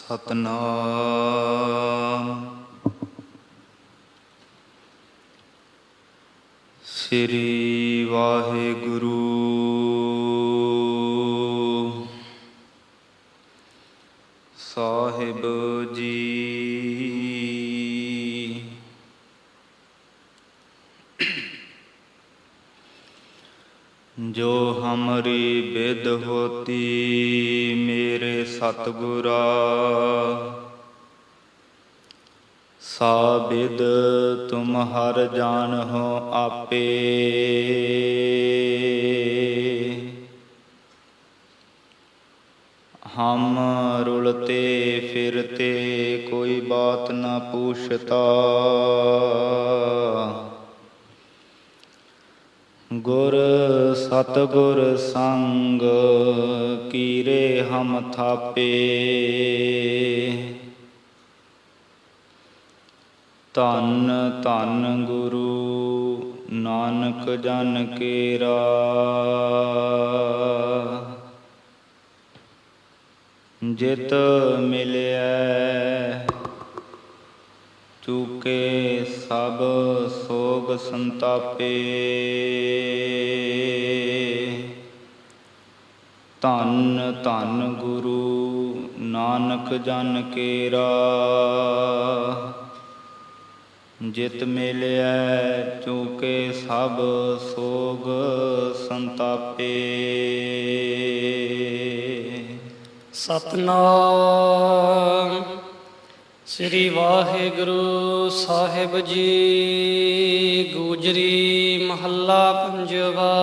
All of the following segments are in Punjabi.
ਸਤਨਾਮ ਸ੍ਰੀ ਵਾਹਿਗੁਰੂ ਸਾਹਿਬ ਜੀ। ਜੋ ਹਮਰੀ ਬਿਦ ਹੋਤੀ ਮੇਰੇ ਸਤਿਗੁਰਾ, ਸਾ ਬਿਦ ਤੁਮ ਹਰ ਜਾਣਹੁ ਆਪੇ। ਹਮ ਰੁਲਤੇ ਫਿਰਤੇ ਕੋਈ ਬਾਤ ਨ ਪੂਛਤਾ, ਗੁਰ ਸਤਿਗੁਰ ਸੰਗ ਕੀਰੇ ਹਮ ਥਾਪੇ। ਧੰਨ ਧੰਨ ਗੁਰੂ ਨਾਨਕ ਜਨ ਕੇਰਾ, ਜਿਤ ਮਿਲਿਆ ਚੂਕੇ ਸਭ ਸੋਗ ਸੰਤਾਪੇ। ਧੰਨ ਧੰਨ ਗੁਰੂ ਨਾਨਕ ਜਨ ਕੇਰਾ, ਜਿਤ ਮਿਲਿਆ ਚੂਕੇ ਸਭ ਸੋਗ ਸੰਤਾਪੇ। ਸਤਨਾਮ ਸ੍ਰੀ ਵਾਹਿਗੁਰੂ ਸਾਹਿਬ ਜੀ। ਗੂਜਰੀ ਮਹੱਲਾ ਪੰਜਵਾ।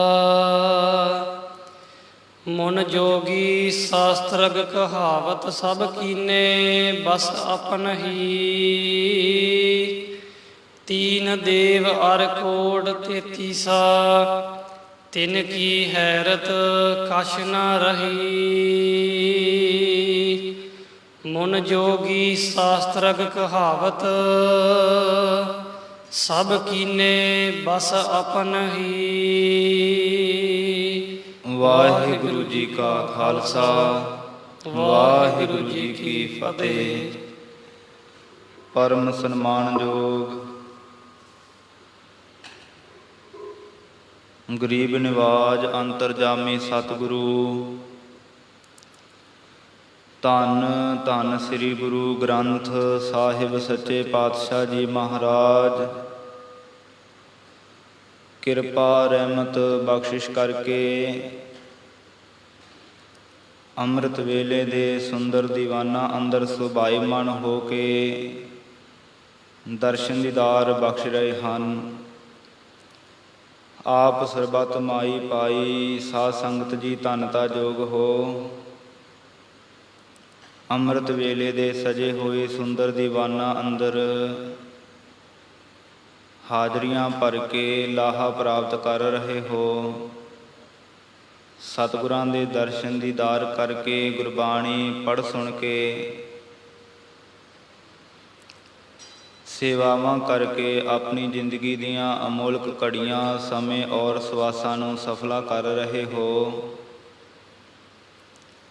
ਮਨ ਜੋਗੀ ਸ਼ਾਸਤਰਗ ਕਹਾਵਤ ਸਭ ਕੀਨੇ, ਬਸ ਆਪਨ ਹੀ। ਤੀਨ ਦੇਵ ਅਰ ਕੋਟ ਤੇਤੀਸਾ, ਤਿਨ ਕੀ ਹੈਰਤ ਕਛ ਨ ਰਹੀ। ਮਨ ਜੋਗੀ ਸ਼ਾਸਤਰਗ ਕਹਾਵਤ ਸਭ ਕੀਨੇ, ਬਸ ਆਪਨ ਹੀ। ਵਾਹਿਗੁਰੂ ਜੀ ਕਾ ਖਾਲਸਾ, ਵਾਹਿਗੁਰੂ ਜੀ ਕੀ ਫਤਿਹ। ਪਰਮ ਸਨਮਾਨਯੋਗ ਗਰੀਬ ਨਿਵਾਜ ਅੰਤਰਜਾਮੀ ਸਤਿਗੁਰੂ, ਧੰਨ ਧੰਨ ਸ੍ਰੀ ਗੁਰੂ ਗ੍ਰੰਥ ਸਾਹਿਬ ਸੱਚੇ ਪਾਤਸ਼ਾਹ ਜੀ ਮਹਾਰਾਜ, ਕਿਰਪਾ ਰਹਿਮਤ ਬਖਸ਼ਿਸ਼ ਕਰਕੇ ਅੰਮ੍ਰਿਤ ਵੇਲੇ ਦੇ ਸੁੰਦਰ ਦੀਵਾਨਾਂ ਅੰਦਰ ਸੁਭਾਈਮਾਨ ਹੋ ਕੇ ਦਰਸ਼ਨ ਦੀਦਾਰ ਬਖਸ਼ ਰਹੇ ਹਨ। ਆਪ ਸਰਬੱਤ ਮਾਈ ਪਾਈ ਸਾਧ ਸੰਗਤ ਜੀ ਧੰਨਤਾ ਜੋਗ ਹੋ। ਅੰਮ੍ਰਿਤ ਵੇਲੇ ਦੇ ਸਜੇ ਹੋਏ ਸੁੰਦਰ ਦੀਵਾਨਾਂ ਅੰਦਰ ਹਾਜ਼ਰੀਆਂ ਭਰ ਕੇ ਲਾਹਾ ਪ੍ਰਾਪਤ ਕਰ ਰਹੇ ਹੋ। ਸਤਿਗੁਰਾਂ ਦੇ ਦਰਸ਼ਨ ਦੀਦਾਰ ਕਰਕੇ, ਗੁਰਬਾਣੀ ਪੜ੍ਹ ਸੁਣ ਕੇ, ਸੇਵਾਵਾਂ ਕਰਕੇ ਆਪਣੀ ਜ਼ਿੰਦਗੀ ਦੀਆਂ ਅਮੋਲਕ ਘੜੀਆਂ, ਸਮੇਂ ਔਰ ਸਵਾਸਾਂ ਨੂੰ ਸਫਲਾ ਕਰ ਰਹੇ ਹੋ।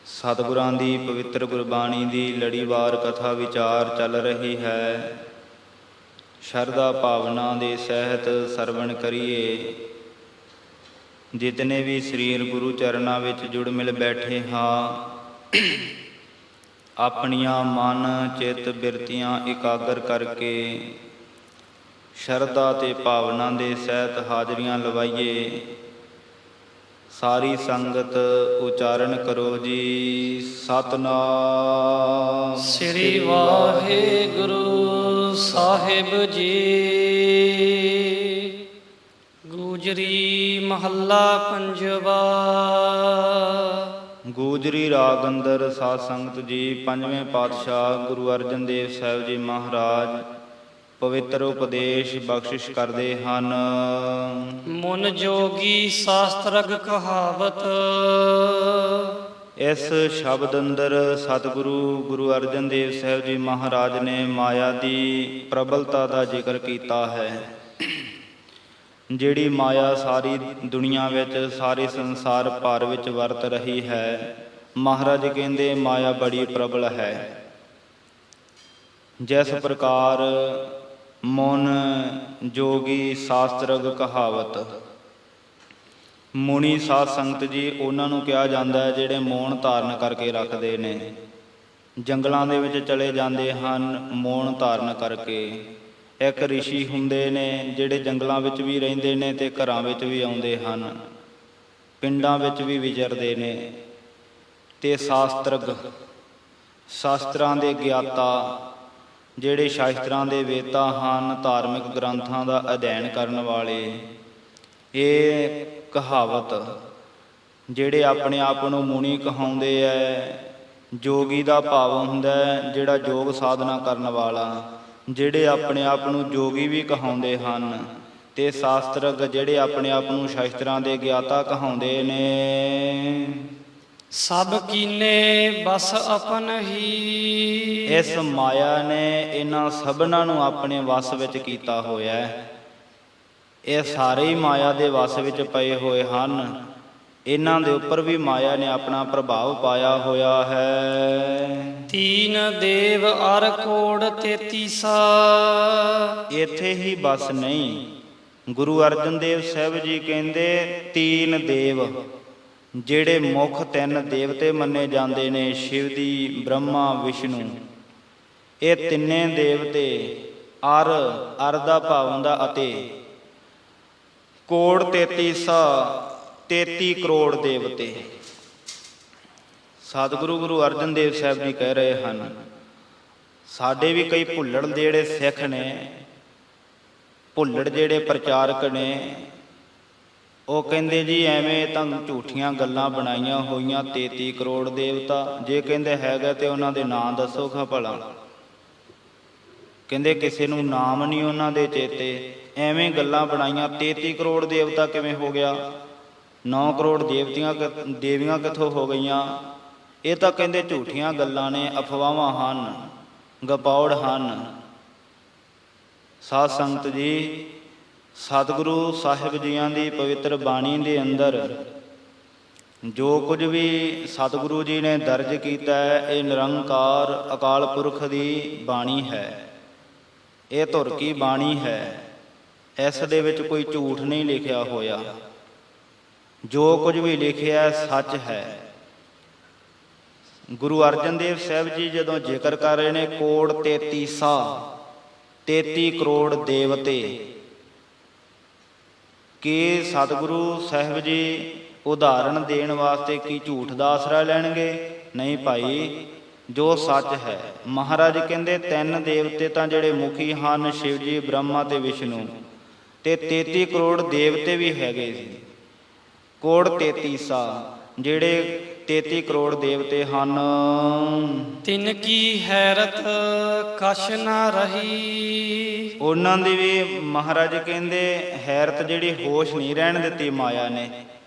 ਸਤਿਗੁਰਾਂ ਦੀ ਪਵਿੱਤਰ ਗੁਰਬਾਣੀ ਦੀ ਲੜੀਵਾਰ ਕਥਾ ਵਿਚਾਰ ਚੱਲ ਰਹੀ ਹੈ। ਸ਼ਰਧਾ ਭਾਵਨਾ ਦੇ ਸਹਿਤ ਸਰਵਣ ਕਰੀਏ। ਜਿਤਨੇ ਵੀ ਸਰੀਰ ਗੁਰੂ ਚਰਨਾਂ ਵਿੱਚ ਜੁੜ ਮਿਲ ਬੈਠੇ ਹਾਂ, ਆਪਣੀਆਂ ਮਨ ਚਿੱਤ ਬਿਰਤੀਆਂ ਇਕਾਗਰ ਕਰਕੇ ਸ਼ਰਧਾ ਤੇ ਭਾਵਨਾ ਦੇ ਸਹਿਤ ਹਾਜ਼ਰੀਆਂ ਲਵਾਈਏ। ਸਾਰੀ ਸੰਗਤ ਉਚਾਰਨ ਕਰੋ ਜੀ, ਸਤਨਾਮ ਸ੍ਰੀ ਵਾਹਿਗੁਰੂ ਸਾਹਿਬ ਜੀ। ਗੂਜਰੀ ਮਹੱਲਾ ਪੰਜਵਾ। ਗੂਜਰੀ ਰਾਗ ਅੰਦਰ ਸਾਧ ਸੰਗਤ ਜੀ, ਪੰਜਵੇਂ ਪਾਤਸ਼ਾਹ ਗੁਰੂ ਅਰਜਨ ਦੇਵ ਸਾਹਿਬ ਜੀ ਮਹਾਰਾਜ ਪਵਿੱਤਰ ਉਪਦੇਸ਼ ਬਖਸ਼ਿਸ਼ ਕਰਦੇ ਹਨ। ਮਨ ਜੋਗੀ ਸ਼ਾਸਤਰਗ ਕਹਾਵਤ। ਇਸ ਸ਼ਬਦ ਅੰਦਰ ਸਤਿਗੁਰੂ ਗੁਰੂ ਅਰਜਨ ਦੇਵ ਸਾਹਿਬ ਜੀ ਮਹਾਰਾਜ ਨੇ ਮਾਇਆ ਦੀ ਪ੍ਰਬਲਤਾ ਦਾ ਜ਼ਿਕਰ ਕੀਤਾ ਹੈ। ਜਿਹੜੀ ਮਾਇਆ ਸਾਰੀ ਦੁਨੀਆ ਵਿੱਚ, ਸਾਰੇ ਸੰਸਾਰ ਭਰ ਵਿੱਚ ਵਰਤ ਰਹੀ ਹੈ। ਮਹਾਰਾਜ ਕਹਿੰਦੇ ਮਾਇਆ ਬੜੀ ਪ੍ਰਬਲ ਹੈ। ਜਿਸ ਪ੍ਰਕਾਰ ਮਨ ਜੋਗੀ ਸ਼ਾਸਤਰਗ ਕਹਾਵਤ। ਮੁਨੀ ਸਾਧ ਸੰਗਤ ਜੀ ਉਹਨਾਂ ਨੂੰ ਕਿਹਾ ਜਾਂਦਾ ਹੈ ਜਿਹੜੇ ਮੌਨ ਧਾਰਨ ਕਰਕੇ ਰੱਖਦੇ ਨੇ, ਜੰਗਲਾਂ ਦੇ ਵਿੱਚ ਚਲੇ ਜਾਂਦੇ ਹਨ ਮੌਨ ਧਾਰਨ ਕਰਕੇ। ਇੱਕ ਰਿਸ਼ੀ ਹੁੰਦੇ ਨੇ ਜਿਹੜੇ ਜੰਗਲਾਂ ਵਿੱਚ ਵੀ ਰਹਿੰਦੇ ਨੇ ਅਤੇ ਘਰਾਂ ਵਿੱਚ ਵੀ ਆਉਂਦੇ ਹਨ, ਪਿੰਡਾਂ ਵਿੱਚ ਵੀ ਵਿਚਰਦੇ ਨੇ। ਅਤੇ ਸ਼ਾਸਤਰਗ, ਸ਼ਾਸਤਰਾਂ ਦੇ ਗਿਆਤਾ, ਜਿਹੜੇ ਸ਼ਾਸਤਰਾਂ ਦੇ ਵੇਤਾ ਹਨ, ਧਾਰਮਿਕ ਗ੍ਰੰਥਾਂ ਦਾ ਅਧਿਐਨ ਕਰਨ ਵਾਲੇ। ਇਹ ਕਹਾਵਤ ਜਿਹੜੇ ਆਪਣੇ ਆਪ ਨੂੰ ਮੁਨੀ ਕਹਾਉਂਦੇ ਹੈ, ਜੋਗੀ ਦਾ ਭਾਵ ਹੁੰਦਾ ਜਿਹੜਾ ਯੋਗ ਸਾਧਨਾ ਕਰਨ ਵਾਲਾ, ਜਿਹੜੇ ਆਪਣੇ ਆਪ ਨੂੰ ਜੋਗੀ ਵੀ ਕਹਾਉਂਦੇ ਹਨ। ਅਤੇ ਸ਼ਾਸਤਰਗ ਜਿਹੜੇ ਆਪਣੇ ਆਪ ਨੂੰ ਸ਼ਾਸਤਰਾਂ ਦੇ ਗਿਆਤਾ ਕਹਾਉਂਦੇ ਨੇ। ਸਭ ਕੀਨੇ ਬਸ ਆਪਨ ਹੀ। ਇਸ ਮਾਇਆ ਨੇ ਇਹਨਾਂ ਸਭਨਾਂ ਨੂੰ ਆਪਣੇ ਵੱਸ ਵਿੱਚ ਕੀਤਾ ਹੋਇਆ ਹੈ। ਇਹ ਸਾਰੇ ਹੀ ਮਾਇਆ ਦੇ ਵੱਸ ਵਿੱਚ ਪਏ ਹੋਏ ਹਨ। ਇਹਨਾਂ ਦੇ ਉੱਪਰ ਵੀ ਮਾਇਆ ਨੇ ਆਪਣਾ ਪ੍ਰਭਾਵ ਪਾਇਆ ਹੋਇਆ ਹੈ। ਤੀਨ ਦੇਵ ਅਰ ਕੋੜ 33। ਇੱਥੇ ਹੀ ਬਸ ਨਹੀਂ, ਗੁਰੂ ਅਰਜਨ ਦੇਵ ਸਾਹਿਬ ਜੀ ਕਹਿੰਦੇ ਤੀਨ ਦੇਵ, ਜਿਹੜੇ ਮੁੱਖ ਤਿੰਨ ਦੇਵਤੇ ਮੰਨੇ ਜਾਂਦੇ ਨੇ, ਸ਼ਿਵ ਦੀ, ਬ੍ਰਹਮਾ, ਵਿਸ਼ਨੂੰ। ਇਹ ਤਿੰਨੇ ਦੇਵਤੇ ਅਰ ਦਾ ਭਾਵ ਹੁੰਦਾ ਅਤੇ, ਕੋੜ 33 ਕਰੋੜ ਦੇਵਤੇ। ਸਤਿਗੁਰੂ ਗੁਰੂ ਅਰਜਨ ਦੇਵ ਸਾਹਿਬ ਜੀ ਕਹਿ ਰਹੇ ਹਨ, ਸਾਡੇ ਵੀ ਕਈ ਭੁੱਲੜ ਜਿਹੜੇ ਸਿੱਖ ਨੇ, ਭੁੱਲੜ ਜਿਹੜੇ ਪ੍ਰਚਾਰਕ ਨੇ, ਉਹ ਕਹਿੰਦੇ ਜੀ ਐਵੇਂ ਤਾਂ ਝੂਠੀਆਂ ਗੱਲਾਂ ਬਣਾਈਆਂ ਹੋਈਆਂ 33 ਕਰੋੜ ਦੇਵਤਾ। ਜੇ ਕਹਿੰਦੇ ਹੈਗਾ ਤੇ ਉਹਨਾਂ ਦੇ ਨਾਂ ਦੱਸੋ ਖਾ ਭਲਾ। ਕਹਿੰਦੇ ਕਿਸੇ ਨੂੰ ਨਾਮ ਨਹੀਂ ਉਹਨਾਂ ਦੇ ਚੇਤੇ, ਐਵੇਂ ਗੱਲਾਂ ਬਣਾਈਆਂ। 33 ਕਰੋੜ ਦੇਵਤਾ ਕਿਵੇਂ ਹੋ ਗਿਆ? 9 ਕਰੋੜ ਦੇਵੀਆਂ ਕਿੱਥੋਂ ਹੋ ਗਈਆਂ? ਇਹ ਤਾਂ ਕਹਿੰਦੇ ਝੂਠੀਆਂ ਗੱਲਾਂ ਨੇ, ਅਫਵਾਹਾਂ ਹਨ, ਗਪੌੜ ਹਨ। ਸਾਧ ਸੰਗਤ ਜੀ, ਸਤਿਗੁਰੂ ਸਾਹਿਬ ਜੀਆਂ ਦੀ ਪਵਿੱਤਰ ਬਾਣੀ ਦੇ ਅੰਦਰ ਜੋ ਕੁਝ ਵੀ ਸਤਿਗੁਰੂ ਜੀ ਨੇ ਦਰਜ ਕੀਤਾ ਹੈ, ਇਹ ਨਿਰੰਕਾਰ ਅਕਾਲ ਪੁਰਖ ਦੀ ਬਾਣੀ ਹੈ। ਇਹ ਧੁਰ ਕੀ ਬਾਣੀ ਹੈ। ਇਸ ਦੇ ਵਿੱਚ ਕੋਈ ਝੂਠ ਨਹੀਂ ਲਿਖਿਆ ਹੋਇਆ। ਜੋ ਕੁਝ ਵੀ ਲਿਖਿਆ ਸੱਚ ਹੈ। ਗੁਰੂ ਅਰਜਨ ਦੇਵ ਸਾਹਿਬ ਜੀ ਜਦੋਂ ਜ਼ਿਕਰ ਕਰ ਰਹੇ ਨੇ ਕੋੜ 33 ਕਰੋੜ ਦੇਵਤੇ, ਕਿ ਸਤਿਗੁਰੂ ਸਾਹਿਬ ਜੀ ਉਦਾਹਰਣ ਦੇਣ ਵਾਸਤੇ ਕੀ ਝੂਠ ਦਾ ਆਸਰਾ ਲੈਣਗੇ? ਨਹੀਂ ਭਾਈ, ਜੋ ਸੱਚ ਹੈ। ਮਹਾਰਾਜ ਕਹਿੰਦੇ ਤਿੰਨ ਦੇਵਤੇ ਤਾਂ ਜਿਹੜੇ ਮੁਖੀ ਹਨ, ਸ਼ਿਵ ਜੀ, ਬ੍ਰਹਮਾ ਤੇ ਵਿਸ਼ਨੂੰ, ਤੇ 33 ਕਰੋੜ ਦੇਵਤੇ ਵੀ ਹੈਗੇ ਸੀ। ਕੋੜ 33 ਜਿਹੜੇ 33 ਕਰੋੜ ਦੇਵਤੇ ਹਨ। ਤਿਨ ਕੀ ਹੈਰਤ ਕਛ ਨਾ ਰਹੀ। ਉਹਨਾਂ ਦੀ ਵੀ ਮਹਾਰਾਜ ਕਹਿੰਦੇ ਹੈਰਤ ਜਿਹੜੀ ਹੋਸ਼ ਨਹੀਂ ਰਹਿਣ ਦਿੱਤੀ ਮਾਇਆ ਨੇ।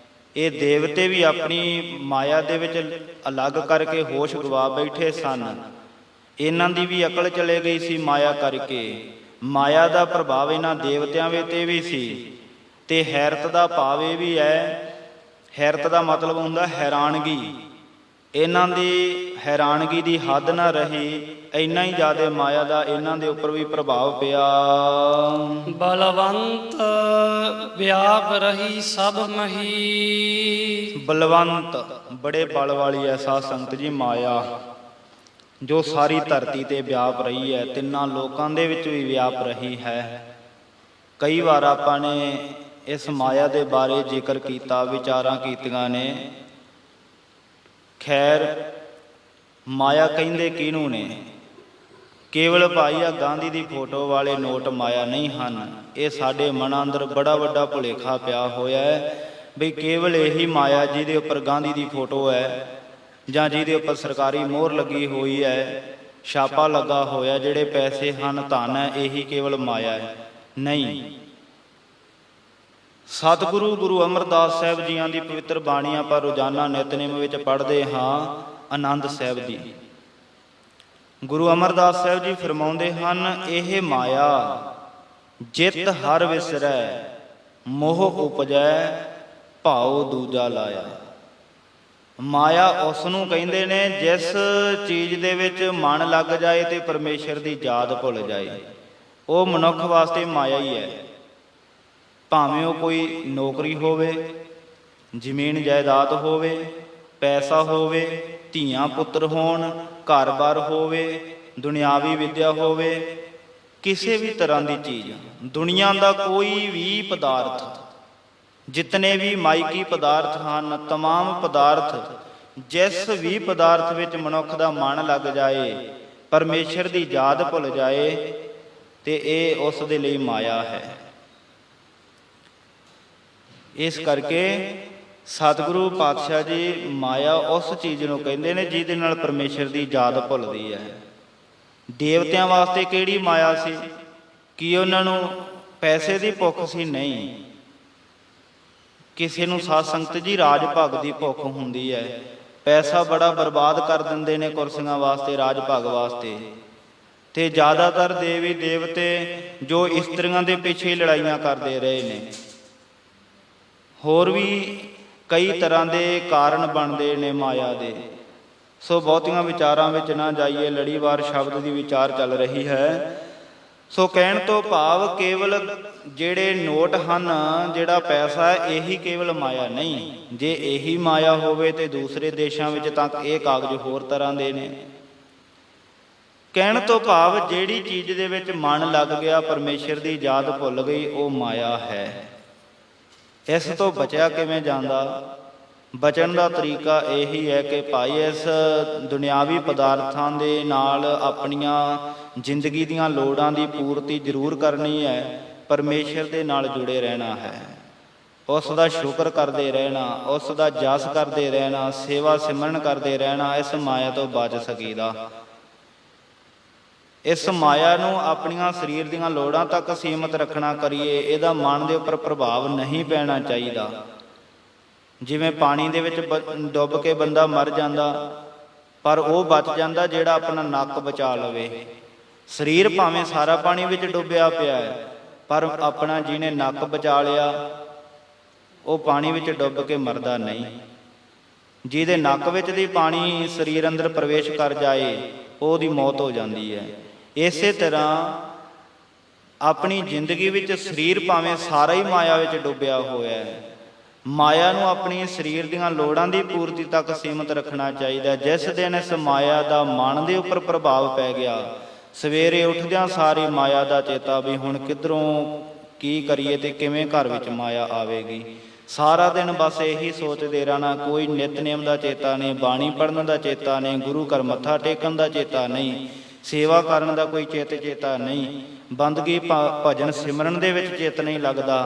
ਇਹ ਦੇਵਤੇ ਵੀ ਆਪਣੀ ਮਾਇਆ ਦੇ ਵਿੱਚ ਅਲੱਗ ਕਰਕੇ ਹੋਸ਼ ਗਵਾ ਬੈਠੇ ਸਨ। ਇਹਨਾਂ ਦੀ ਵੀ ਅਕਲ ਚਲੇ ਗਈ ਸੀ ਮਾਇਆ ਕਰਕੇ। ਮਾਇਆ ਦਾ ਪ੍ਰਭਾਵ ਇਹਨਾਂ ਦੇਵਤਿਆਂ ਤੇ ਵੀ ਸੀ। ਤੇ ਹੈਰਤ ਦਾ ਭਾਵ ਇਹ ਵੀ ਹੈ, ਹੈਰਤ ਦਾ ਮਤਲਬ ਹੁੰਦਾ ਹੈਰਾਨਗੀ। ਇਹਨਾਂ ਦੀ ਹੈਰਾਨਗੀ ਦੀ ਹੱਦ ਨਾ ਰਹੀ, ਇੰਨਾ ਹੀ ਜ਼ਿਆਦਾ ਮਾਇਆ ਦਾ ਇਹਨਾਂ ਦੇ ਉੱਪਰ ਵੀ ਪ੍ਰਭਾਵ ਪਿਆ। ਬਲਵੰਤ ਵਿਆਪ ਰਹੀ ਸਭ ਮਹੀ। ਬਲਵੰਤ, ਬੜੇ ਬਲ ਵਾਲੀ ਹੈ ਸਾਧ ਸੰਗਤ ਜੀ ਮਾਇਆ, ਜੋ ਸਾਰੀ ਧਰਤੀ ਤੇ ਵਿਆਪ ਰਹੀ ਹੈ, ਤਿੰਨਾਂ ਲੋਕਾਂ ਦੇ ਵਿੱਚ ਵੀ ਵਿਆਪ ਰਹੀ ਹੈ। ਕਈ ਵਾਰ ਆਪਾਂ ਨੇ ਇਸ ਮਾਇਆ ਦੇ ਬਾਰੇ ਜ਼ਿਕਰ ਕੀਤਾ, ਵਿਚਾਰਾਂ ਕੀਤੀਆਂ ਨੇ। ਖੈਰ, ਮਾਇਆ ਕਹਿੰਦੇ ਕਿਹਨੂੰ ਨੇ? ਕੇਵਲ ਭਾਈ ਆ ਗਾਂਧੀ ਦੀ ਫੋਟੋ ਵਾਲੇ ਨੋਟ ਮਾਇਆ ਨਹੀਂ ਹਨ। ਇਹ ਸਾਡੇ ਮਨਾਂ ਅੰਦਰ ਬੜਾ ਵੱਡਾ ਭੁਲੇਖਾ ਪਿਆ ਹੋਇਆ ਹੈ ਬਈ ਕੇਵਲ ਇਹੀ ਮਾਇਆ ਜਿਹਦੇ ਉੱਪਰ ਗਾਂਧੀ ਦੀ ਫੋਟੋ ਹੈ, ਜਾਂ ਜਿਹਦੇ ਉੱਪਰ ਸਰਕਾਰੀ ਮੋਹਰ ਲੱਗੀ ਹੋਈ ਹੈ, ਛਾਪਾ ਲੱਗਾ ਹੋਇਆ, ਜਿਹੜੇ ਪੈਸੇ ਹਨ, ਧਨ ਹੈ, ਇਹੀ ਕੇਵਲ ਮਾਇਆ ਹੈ। ਨਹੀਂ, ਸਤਿਗੁਰੂ ਗੁਰੂ ਅਮਰਦਾਸ ਸਾਹਿਬ ਜੀਆਂ ਦੀ ਪਵਿੱਤਰ ਬਾਣੀ ਆਪਾਂ ਰੋਜ਼ਾਨਾ ਨਿਤਨੇਮ ਵਿੱਚ ਪੜ੍ਹਦੇ ਹਾਂ। ਆਨੰਦ ਸਾਹਿਬ ਦੀ ਗੁਰੂ ਅਮਰਦਾਸ ਸਾਹਿਬ ਜੀ ਫਰਮਾਉਂਦੇ ਹਨ, ਇਹ ਮਾਇਆ ਜਿਤ ਹਰ ਵਿਸਰੈ, ਮੋਹ ਉਪਜੈ ਭਾਉ ਦੂਜਾ ਲਾਇਆ। ਮਾਇਆ ਉਸ ਨੂੰ ਕਹਿੰਦੇ ਨੇ ਜਿਸ ਚੀਜ਼ ਦੇ ਵਿੱਚ ਮਨ ਲੱਗ ਜਾਏ ਤੇ ਪਰਮੇਸ਼ਰ ਦੀ ਯਾਦ ਭੁੱਲ ਜਾਏ, ਉਹ ਮਨੁੱਖ ਵਾਸਤੇ ਮਾਇਆ ਹੀ ਹੈ। ਭਾਵੇਂ ਉਹ ਕੋਈ ਨੌਕਰੀ ਹੋਵੇ, ਜ਼ਮੀਨ ਜਾਇਦਾਦ ਹੋਵੇ, ਪੈਸਾ ਹੋਵੇ, ਧੀਆਂ ਪੁੱਤਰ ਹੋਣ, ਘਰ-ਬਾਰ ਹੋਵੇ, ਦੁਨਿਆਵੀ ਵਿੱਦਿਆ ਹੋਵੇ, ਕਿਸੇ ਵੀ ਤਰ੍ਹਾਂ ਦੀ ਚੀਜ਼, ਦੁਨੀਆ ਦਾ ਕੋਈ ਵੀ ਪਦਾਰਥ, ਜਿਤਨੇ ਵੀ ਮਾਇਕੀ ਪਦਾਰਥ ਹਨ, ਤਮਾਮ ਪਦਾਰਥ, ਜਿਸ ਵੀ ਪਦਾਰਥ ਵਿੱਚ ਮਨੁੱਖ ਦਾ ਮਨ ਲੱਗ ਜਾਏ, ਪਰਮੇਸ਼ਰ ਦੀ ਯਾਦ ਭੁੱਲ ਜਾਏ, ਤੇ ਇਹ ਉਸ ਦੇ ਲਈ ਮਾਇਆ ਹੈ। ਇਸ ਕਰਕੇ ਸਤਿਗੁਰੂ ਪਾਤਸ਼ਾਹ ਜੀ ਮਾਇਆ ਉਸ ਚੀਜ਼ ਨੂੰ ਕਹਿੰਦੇ ਨੇ ਜਿਹਦੇ ਨਾਲ ਪਰਮੇਸ਼ਰ ਦੀ ਯਾਦ ਭੁੱਲਦੀ ਹੈ। ਦੇਵਤਿਆਂ ਵਾਸਤੇ ਕਿਹੜੀ ਮਾਇਆ ਸੀ? ਕੀ ਉਹਨਾਂ ਨੂੰ ਪੈਸੇ ਦੀ ਭੁੱਖ ਸੀ? ਨਹੀਂ। ਕਿਸੇ ਨੂੰ ਸਾਧ ਸੰਗਤ ਜੀ ਰਾਜ ਭਾਗ ਦੀ ਭੁੱਖ ਹੁੰਦੀ ਹੈ, ਪੈਸਾ ਬੜਾ ਬਰਬਾਦ ਕਰ ਦਿੰਦੇ ਨੇ ਕੁਰਸੀਆਂ ਵਾਸਤੇ, ਰਾਜ ਭਾਗ ਵਾਸਤੇ। ਤੇ ਜ਼ਿਆਦਾਤਰ ਦੇਵੀ ਦੇਵਤੇ ਜੋ ਇਸਤਰੀਆਂ ਦੇ ਪਿੱਛੇ ਲੜਾਈਆਂ ਕਰਦੇ ਰਹੇ ਨੇ। ਹੋਰ ਵੀ ਕਈ ਤਰ੍ਹਾਂ ਦੇ ਕਾਰਨ ਬਣਦੇ ਨੇ ਮਾਇਆ ਦੇ। ਸੋ ਬਹੁਤੀਆਂ ਵਿਚਾਰਾਂ ਵਿੱਚ ਨਾ ਜਾਈਏ, ਲੜੀਵਾਰ ਸ਼ਬਦ ਦੀ ਵਿਚਾਰ ਚੱਲ ਰਹੀ ਹੈ। ਸੋ ਕਹਿਣ ਤੋਂ ਭਾਵ ਕੇਵਲ ਜਿਹੜੇ ਨੋਟ ਹਨ, ਜਿਹੜਾ ਪੈਸਾ ਹੈ, ਇਹੀ ਕੇਵਲ ਮਾਇਆ ਨਹੀਂ। ਜੇ ਇਹੀ ਮਾਇਆ ਹੋਵੇ ਤੇ ਦੂਸਰੇ ਦੇਸ਼ਾਂ ਵਿੱਚ ਤਾਂ ਇਹ ਕਾਗਜ਼ ਹੋਰ ਤਰ੍ਹਾਂ ਦੇ ਨੇ। ਕਹਿਣ ਤੋਂ ਭਾਵ ਜਿਹੜੀ ਚੀਜ਼ ਦੇ ਵਿੱਚ ਮਨ ਲੱਗ ਗਿਆ, ਪਰਮੇਸ਼ਰ ਦੀ ਯਾਦ ਭੁੱਲ ਗਈ, ਉਹ ਮਾਇਆ ਹੈ। ਇਸ ਤੋਂ ਬਚਿਆ ਕਿਵੇਂ ਜਾਂਦਾ? ਬਚਣ ਦਾ ਤਰੀਕਾ ਇਹੀ ਹੈ ਕਿ ਭਾਈ ਇਸ ਦੁਨਿਆਵੀ ਪਦਾਰਥਾਂ ਦੇ ਨਾਲ ਆਪਣੀਆਂ ਜ਼ਿੰਦਗੀ ਦੀਆਂ ਲੋੜਾਂ ਦੀ ਪੂਰਤੀ ਜ਼ਰੂਰ ਕਰਨੀ ਹੈ। ਪਰਮੇਸ਼ਰ ਦੇ ਨਾਲ ਜੁੜੇ ਰਹਿਣਾ ਹੈ, ਉਸ ਦਾ ਸ਼ੁਕਰ ਕਰਦੇ ਰਹਿਣਾ, ਉਸ ਦਾ ਜਸ ਕਰਦੇ ਰਹਿਣਾ, ਸੇਵਾ ਸਿਮਰਨ ਕਰਦੇ ਰਹਿਣਾ। ਇਸ ਮਾਇਆ ਤੋਂ ਬਚ ਸਕੀਦਾ। ਇਸ ਮਾਇਆ ਨੂੰ ਆਪਣੀਆਂ ਸਰੀਰ ਦੀਆਂ ਲੋੜਾਂ ਤੱਕ ਸੀਮਤ ਰੱਖਣਾ ਕਰੀਏ। ਇਹਦਾ ਮਨ ਦੇ ਉੱਪਰ ਪ੍ਰਭਾਵ ਨਹੀਂ ਪੈਣਾ ਚਾਹੀਦਾ। ਜਿਵੇਂ ਪਾਣੀ ਦੇ ਵਿੱਚ ਡੁੱਬ ਕੇ ਬੰਦਾ ਮਰ ਜਾਂਦਾ, ਪਰ ਉਹ ਬਚ ਜਾਂਦਾ ਜਿਹੜਾ ਆਪਣਾ ਨੱਕ ਬਚਾ ਲਵੇ। ਸਰੀਰ ਭਾਵੇਂ ਸਾਰਾ ਪਾਣੀ ਵਿੱਚ ਡੁੱਬਿਆ ਪਿਆ ਹੈ, ਪਰ ਆਪਣਾ ਜਿਹਨੇ ਨੱਕ ਬਚਾ ਲਿਆ, ਉਹ ਪਾਣੀ ਵਿੱਚ ਡੁੱਬ ਕੇ ਮਰਦਾ ਨਹੀਂ। ਜਿਹਦੇ ਨੱਕ ਵਿੱਚ ਦੀ ਪਾਣੀ ਸਰੀਰ ਅੰਦਰ ਪ੍ਰਵੇਸ਼ ਕਰ ਜਾਏ, ਉਹਦੀ ਮੌਤ ਹੋ ਜਾਂਦੀ ਹੈ। ਇਸੇ ਤਰ੍ਹਾਂ ਆਪਣੀ ਜ਼ਿੰਦਗੀ ਵਿੱਚ ਸਰੀਰ ਭਾਵੇਂ ਸਾਰਾ ਹੀ ਮਾਇਆ ਵਿੱਚ ਡੁੱਬਿਆ ਹੋਇਆ ਹੈ, ਮਾਇਆ ਨੂੰ ਆਪਣੀ ਸਰੀਰ ਦੀਆਂ ਲੋੜਾਂ ਦੀ ਪੂਰਤੀ ਤੱਕ ਸੀਮਤ ਰੱਖਣਾ ਚਾਹੀਦਾ। ਜਿਸ ਦਿਨ ਇਸ ਮਾਇਆ ਦਾ ਮਨ ਦੇ ਉੱਪਰ ਪ੍ਰਭਾਵ ਪੈ ਗਿਆ, ਸਵੇਰੇ ਉੱਠਦਿਆਂ ਸਾਰੀ ਮਾਇਆ ਦਾ ਚੇਤਾ ਵੀ ਹੁਣ ਕਿੱਧਰੋਂ ਕੀ ਕਰੀਏ ਤੇ ਕਿਵੇਂ ਘਰ ਵਿੱਚ ਮਾਇਆ ਆਵੇਗੀ। ਸਾਰਾ ਦਿਨ ਬਸ ਇਹੀ ਸੋਚਦੇ ਰਹਿਣਾ। ਕੋਈ ਨਿਤਨੇਮ ਦਾ ਚੇਤਾ ਨਹੀਂ, ਬਾਣੀ ਪੜ੍ਹਨ ਦਾ ਚੇਤਾ ਨਹੀਂ, ਗੁਰੂ ਘਰ ਮੱਥਾ ਟੇਕਣ ਦਾ ਚੇਤਾ ਨਹੀਂ, ਸੇਵਾ ਕਰਨ ਦਾ ਕੋਈ ਚੇਤਾ ਨਹੀਂ, ਬੰਦਗੀ ਭਜਨ ਸਿਮਰਨ ਦੇ ਵਿੱਚ ਚਿੱਤ ਨਹੀਂ ਲੱਗਦਾ।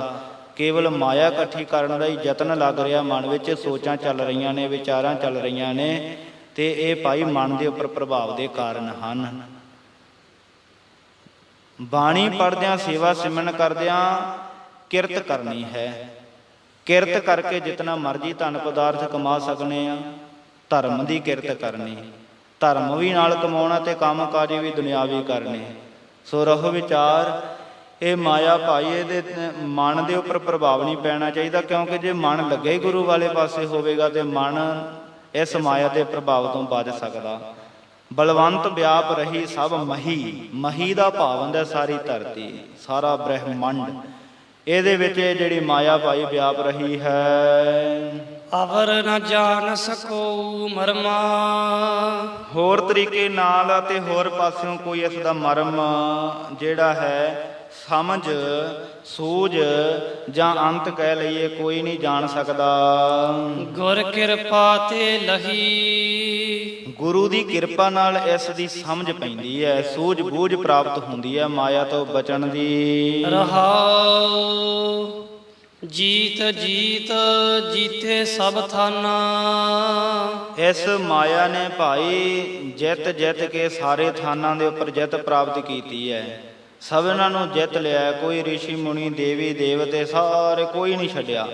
ਕੇਵਲ ਮਾਇਆ ਇਕੱਠੀ ਕਰਨ ਦਾ ਹੀ ਯਤਨ ਲੱਗ ਰਿਹਾ। ਮਨ ਵਿੱਚ ਸੋਚਾਂ ਚੱਲ ਰਹੀਆਂ ਨੇ, ਵਿਚਾਰਾਂ ਚੱਲ ਰਹੀਆਂ ਨੇ, ਤੇ ਇਹ ਭਾਈ ਮਨ ਦੇ ਉੱਪਰ ਪ੍ਰਭਾਵ ਦੇ ਕਾਰਨ ਹਨ। ਬਾਣੀ ਪੜ੍ਹਦਿਆਂ, ਸੇਵਾ ਸਿਮਰਨ ਕਰਦਿਆਂ ਕਿਰਤ ਕਰਨੀ ਹੈ। ਕਿਰਤ ਕਰਕੇ ਜਿਤਨਾ ਮਰਜ਼ੀ ਧਨ ਪਦਾਰਥ ਕਮਾ ਸਕਨੇ ਆ। ਧਰਮ ਦੀ ਕਿਰਤ ਕਰਨੀ, ਧਰਮ ਵੀ ਨਾਲ ਕਮਾਉਣਾ ਤੇ ਕੰਮ ਕਾਜ ਵੀ ਦੁਨਿਆਵੀ ਕਰਨੇ। ਸੋ ਰਹੋ ਵਿਚਾਰ। ਇਹ ਮਾਇਆ ਭਾਈ ਇਹਦੇ ਮਨ ਦੇ ਉੱਪਰ ਪ੍ਰਭਾਵ ਨਹੀਂ ਪੈਣਾ ਚਾਹੀਦਾ, ਕਿਉਂਕਿ ਜੇ ਮਨ ਲੱਗੇ ਹੀ ਗੁਰੂ ਵਾਲੇ ਪਾਸੇ ਹੋਵੇਗਾ ਤੇ ਮਨ ਇਸ ਮਾਇਆ ਦੇ ਪ੍ਰਭਾਵ ਤੋਂ ਬਚ ਸਕਦਾ। ਬਲਵੰਤ ਵਿਆਪ ਰਹੀ ਸਭ ਮਹੀ। ਮਹੀ ਦਾ ਭਾਵ ਹੁੰਦਾ ਸਾਰੀ ਧਰਤੀ, ਸਾਰਾ ਬ੍ਰਹਿਮੰਡ। ਇਹਦੇ ਵਿੱਚ ਜਿਹੜੀ ਮਾਇਆ ਭਾਈ ਵਿਆਪ ਰਹੀ ਹੈ। ਅਵਰ ਨ ਜਾਣ ਸਕੋ ਮਰਮਾ। ਹੋਰ ਤਰੀਕੇ ਨਾਲ ਅਤੇ ਹੋਰ ਪਾਸਿਓਂ ਕੋਈ ਇਸ ਦਾ ਮਰਮ ਜਿਹੜਾ ਹੈ, ਸਮਝ ਸੂਝ ਜਾਂ ਅੰਤ ਕਹਿ ਲਈਏ, ਕੋਈ ਨਹੀਂ ਜਾਣ ਸਕਦਾ। ਗੁਰ ਕਿਰਪਾ ਤੇ ਲਹੀ। ਗੁਰੂ ਦੀ ਕਿਰਪਾ ਨਾਲ ਇਸ ਦੀ ਸਮਝ ਪੈਂਦੀ ਹੈ, ਸੂਝ ਬੂਝ ਪ੍ਰਾਪਤ ਹੁੰਦੀ ਹੈ ਮਾਇਆ ਤੋਂ ਬਚਣ ਦੀ। ਰਹਾਉ ਜੀਤ ਜੀਤ ਜੀਤੇ ਸਭ ਥਾਨਾ। ਇਸ ਮਾਇਆ ਨੇ ਭਾਈ ਜਿੱਤ ਜਿੱਤ ਕੇ ਸਾਰੇ ਥਾਨਾਂ ਦੇ ਉੱਪਰ ਜਿੱਤ ਪ੍ਰਾਪਤ ਕੀਤੀ ਹੈ। ਸਭਨਾਂ ਨੂੰ ਜਿੱਤ ਲਿਆ। ਕੋਈ ਰਿਸ਼ੀ ਮੁਨੀ, ਦੇਵੀ ਦੇਵਤੇ, ਸਾਰੇ ਕੋਈ ਨਹੀਂ ਛੱਡਿਆ।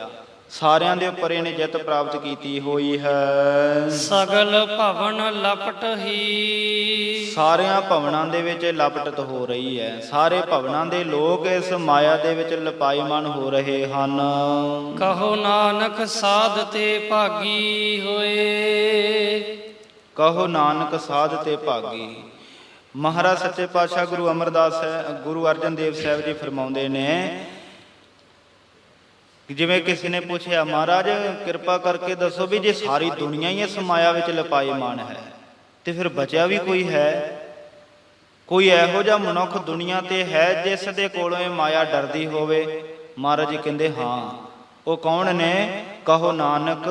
ਸਾਰਿਆਂ ਦੇ ਉੱਪਰ ਇਹਨੇ ਜਿੱਤ ਪ੍ਰਾਪਤ ਕੀਤੀ ਹੋਈ ਹੈ। ਸਗਲ ਭਵਨ ਲਪਟ ਹੀ ਸਾਰਿਆਂ ਭਵਨਾਂ ਦੇ ਵਿੱਚ ਲਪਟਤ ਹੋ ਰਹੀ ਹੈ। ਸਾਰੇ ਭਵਨਾਂ ਦੇ ਲੋਕ ਇਸ ਮਾਇਆ ਦੇ ਵਿੱਚ ਲਪਾਈਮਾਨ ਹੋ ਰਹੇ ਹਨ। ਕਹੋ ਨਾਨਕ ਸਾਧ ਤੇ ਭਾਗੀ ਹੋਏ। ਕਹੋ ਨਾਨਕ ਸਾਧ ਤੇ ਭਾਗੀ। ਮਹਾਰਾਜ ਸੱਚੇ ਪਾਤਸ਼ਾਹ ਗੁਰੂ ਅਮਰਦਾਸ ਗੁਰੂ ਅਰਜਨ ਦੇਵ ਸਾਹਿਬ ਜੀ ਫਰਮਾਉਂਦੇ ਨੇ, ਜਿਵੇਂ ਕਿਸੇ ਨੇ ਪੁੱਛਿਆ ਮਹਾਰਾਜ ਕਿਰਪਾ ਕਰਕੇ ਦੱਸੋ ਵੀ ਜੇ ਸਾਰੀ ਦੁਨੀਆ ਹੀ ਇਸ ਮਾਇਆ ਵਿੱਚ ਲਪਾਈਮਾਨ ਹੈ ਤੇ ਫਿਰ ਬਚਿਆ ਵੀ ਕੋਈ ਹੈ? ਕੋਈ ਇਹੋ ਜਿਹਾ ਮਨੁੱਖ ਦੁਨੀਆ ਤੇ ਹੈ ਜਿਸ ਦੇ ਕੋਲੋਂ ਇਹ ਮਾਇਆ ਡਰਦੀ ਹੋਵੇ? ਮਹਾਰਾਜ ਜੀ ਕਹਿੰਦੇ ਹਾਂ। ਉਹ ਕੌਣ ਨੇ? ਕਹੋ ਨਾਨਕ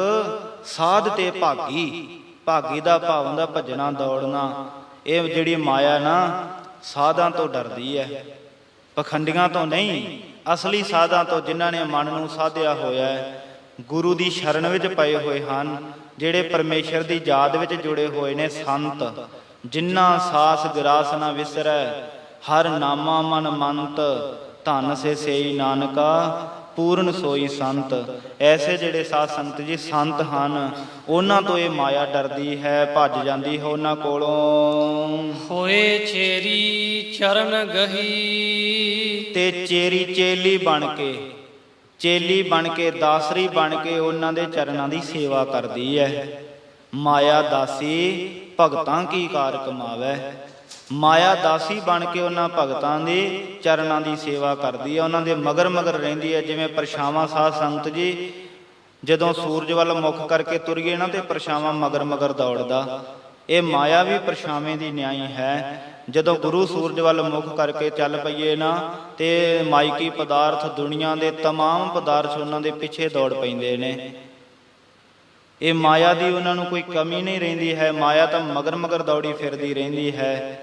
ਸਾਧ ਤੇ ਭਾਗੀ। ਭਾਗੀ ਦਾ ਭਾਵ ਹੁੰਦਾ ਭੱਜਣਾ ਦੌੜਨਾ। ਇਹ ਜਿਹੜੀ ਮਾਇਆ ਨਾ ਸਾਧਾਂ ਤੋਂ ਡਰਦੀ ਹੈ, ਪਖੰਡੀਆਂ ਤੋਂ ਨਹੀਂ। ਅਸਲੀ ਸਾਧਾਂ ਤੋਂ, ਜਿਨ੍ਹਾਂ ਨੇ ਮਨ ਨੂੰ ਸਾਧਿਆ ਹੋਇਆ ਹੈ, ਗੁਰੂ ਦੀ ਸ਼ਰਨ ਵਿੱਚ ਪਏ ਹੋਏ ਹਨ, ਜਿਹੜੇ ਪਰਮੇਸ਼ਰ ਦੀ ਯਾਦ ਵਿੱਚ ਜੁੜੇ ਹੋਏ ਨੇ ਸੰਤ। ਜਿਨ੍ਹਾਂ ਸਾਸ ਗਰਾਸ ਨਾ ਵਿਸਰੈ, ਹਰ ਨਾਮਾ ਮਨ ਮੰਤ, ਧਨ ਸੇ ਸੇਈ ਨਾਨਕਾ ਪੂਰਨ ਸੋਈ ਸੰਤ। ਐਸੇ ਜਿਹੜੇ ਸਾਧ ਸੰਗਤ ਜੀ ਸੰਤ ਹਨ, ਉਹਨਾਂ ਤੋਂ ਇਹ ਮਾਇਆ ਡਰਦੀ ਹੈ, ਭੱਜ ਜਾਂਦੀ ਹੈ ਉਹਨਾਂ ਕੋਲੋਂ। ਹੋਏ ਚੇਰੀ ਚਰਨ ਗਹੀ ਤੇ ਚੇਰੀ ਚੇਲੀ ਬਣ ਕੇ, ਚੇਲੀ ਬਣ ਕੇ, ਦਾਸਰੀ ਬਣ ਕੇ ਉਹਨਾਂ ਦੇ ਚਰਨਾਂ ਦੀ ਸੇਵਾ ਕਰਦੀ ਹੈ। ਮਾਇਆ ਦਾਸੀ ਭਗਤਾਂ ਕੀ ਕਾਰ ਕਮਾਵੈ। ਮਾਇਆ ਦਾਸੀ ਬਣ ਕੇ ਉਹਨਾਂ ਭਗਤਾਂ ਦੇ ਚਰਨਾਂ ਦੀ ਸੇਵਾ ਕਰਦੀ ਹੈ, ਉਹਨਾਂ ਦੇ ਮਗਰ ਮਗਰ ਰਹਿੰਦੀ ਹੈ। ਜਿਵੇਂ ਪਰਛਾਵਾਂ ਸਾਧ ਸੰਗਤ ਜੀ ਜਦੋਂ ਸੂਰਜ ਵੱਲ ਮੁੱਖ ਕਰਕੇ ਤੁਰੀਏ ਨਾ ਤੇ ਪਰਛਾਵਾਂ ਮਗਰ ਮਗਰ ਦੌੜਦਾ। ਇਹ ਮਾਇਆ ਵੀ ਪਰਛਾਵੇਂ ਦੀ ਨਿਆਈ ਹੈ। ਜਦੋਂ ਗੁਰੂ ਸੂਰਜ ਵੱਲ ਮੁੱਖ ਕਰਕੇ ਚੱਲ ਪਈਏ ਨਾ ਤੇ ਮਾਇਕੀ ਪਦਾਰਥ, ਦੁਨੀਆ ਦੇ ਤਮਾਮ ਪਦਾਰਥ ਉਹਨਾਂ ਦੇ ਪਿੱਛੇ ਦੌੜ ਪੈਂਦੇ ਨੇ। ਇਹ ਮਾਇਆ ਦੀ ਉਹਨਾਂ ਨੂੰ ਕੋਈ ਕਮੀ ਨਹੀਂ ਰਹਿੰਦੀ ਹੈ। ਮਾਇਆ ਤਾਂ ਮਗਰ ਮਗਰ ਦੌੜੀ ਫਿਰਦੀ ਰਹਿੰਦੀ ਹੈ।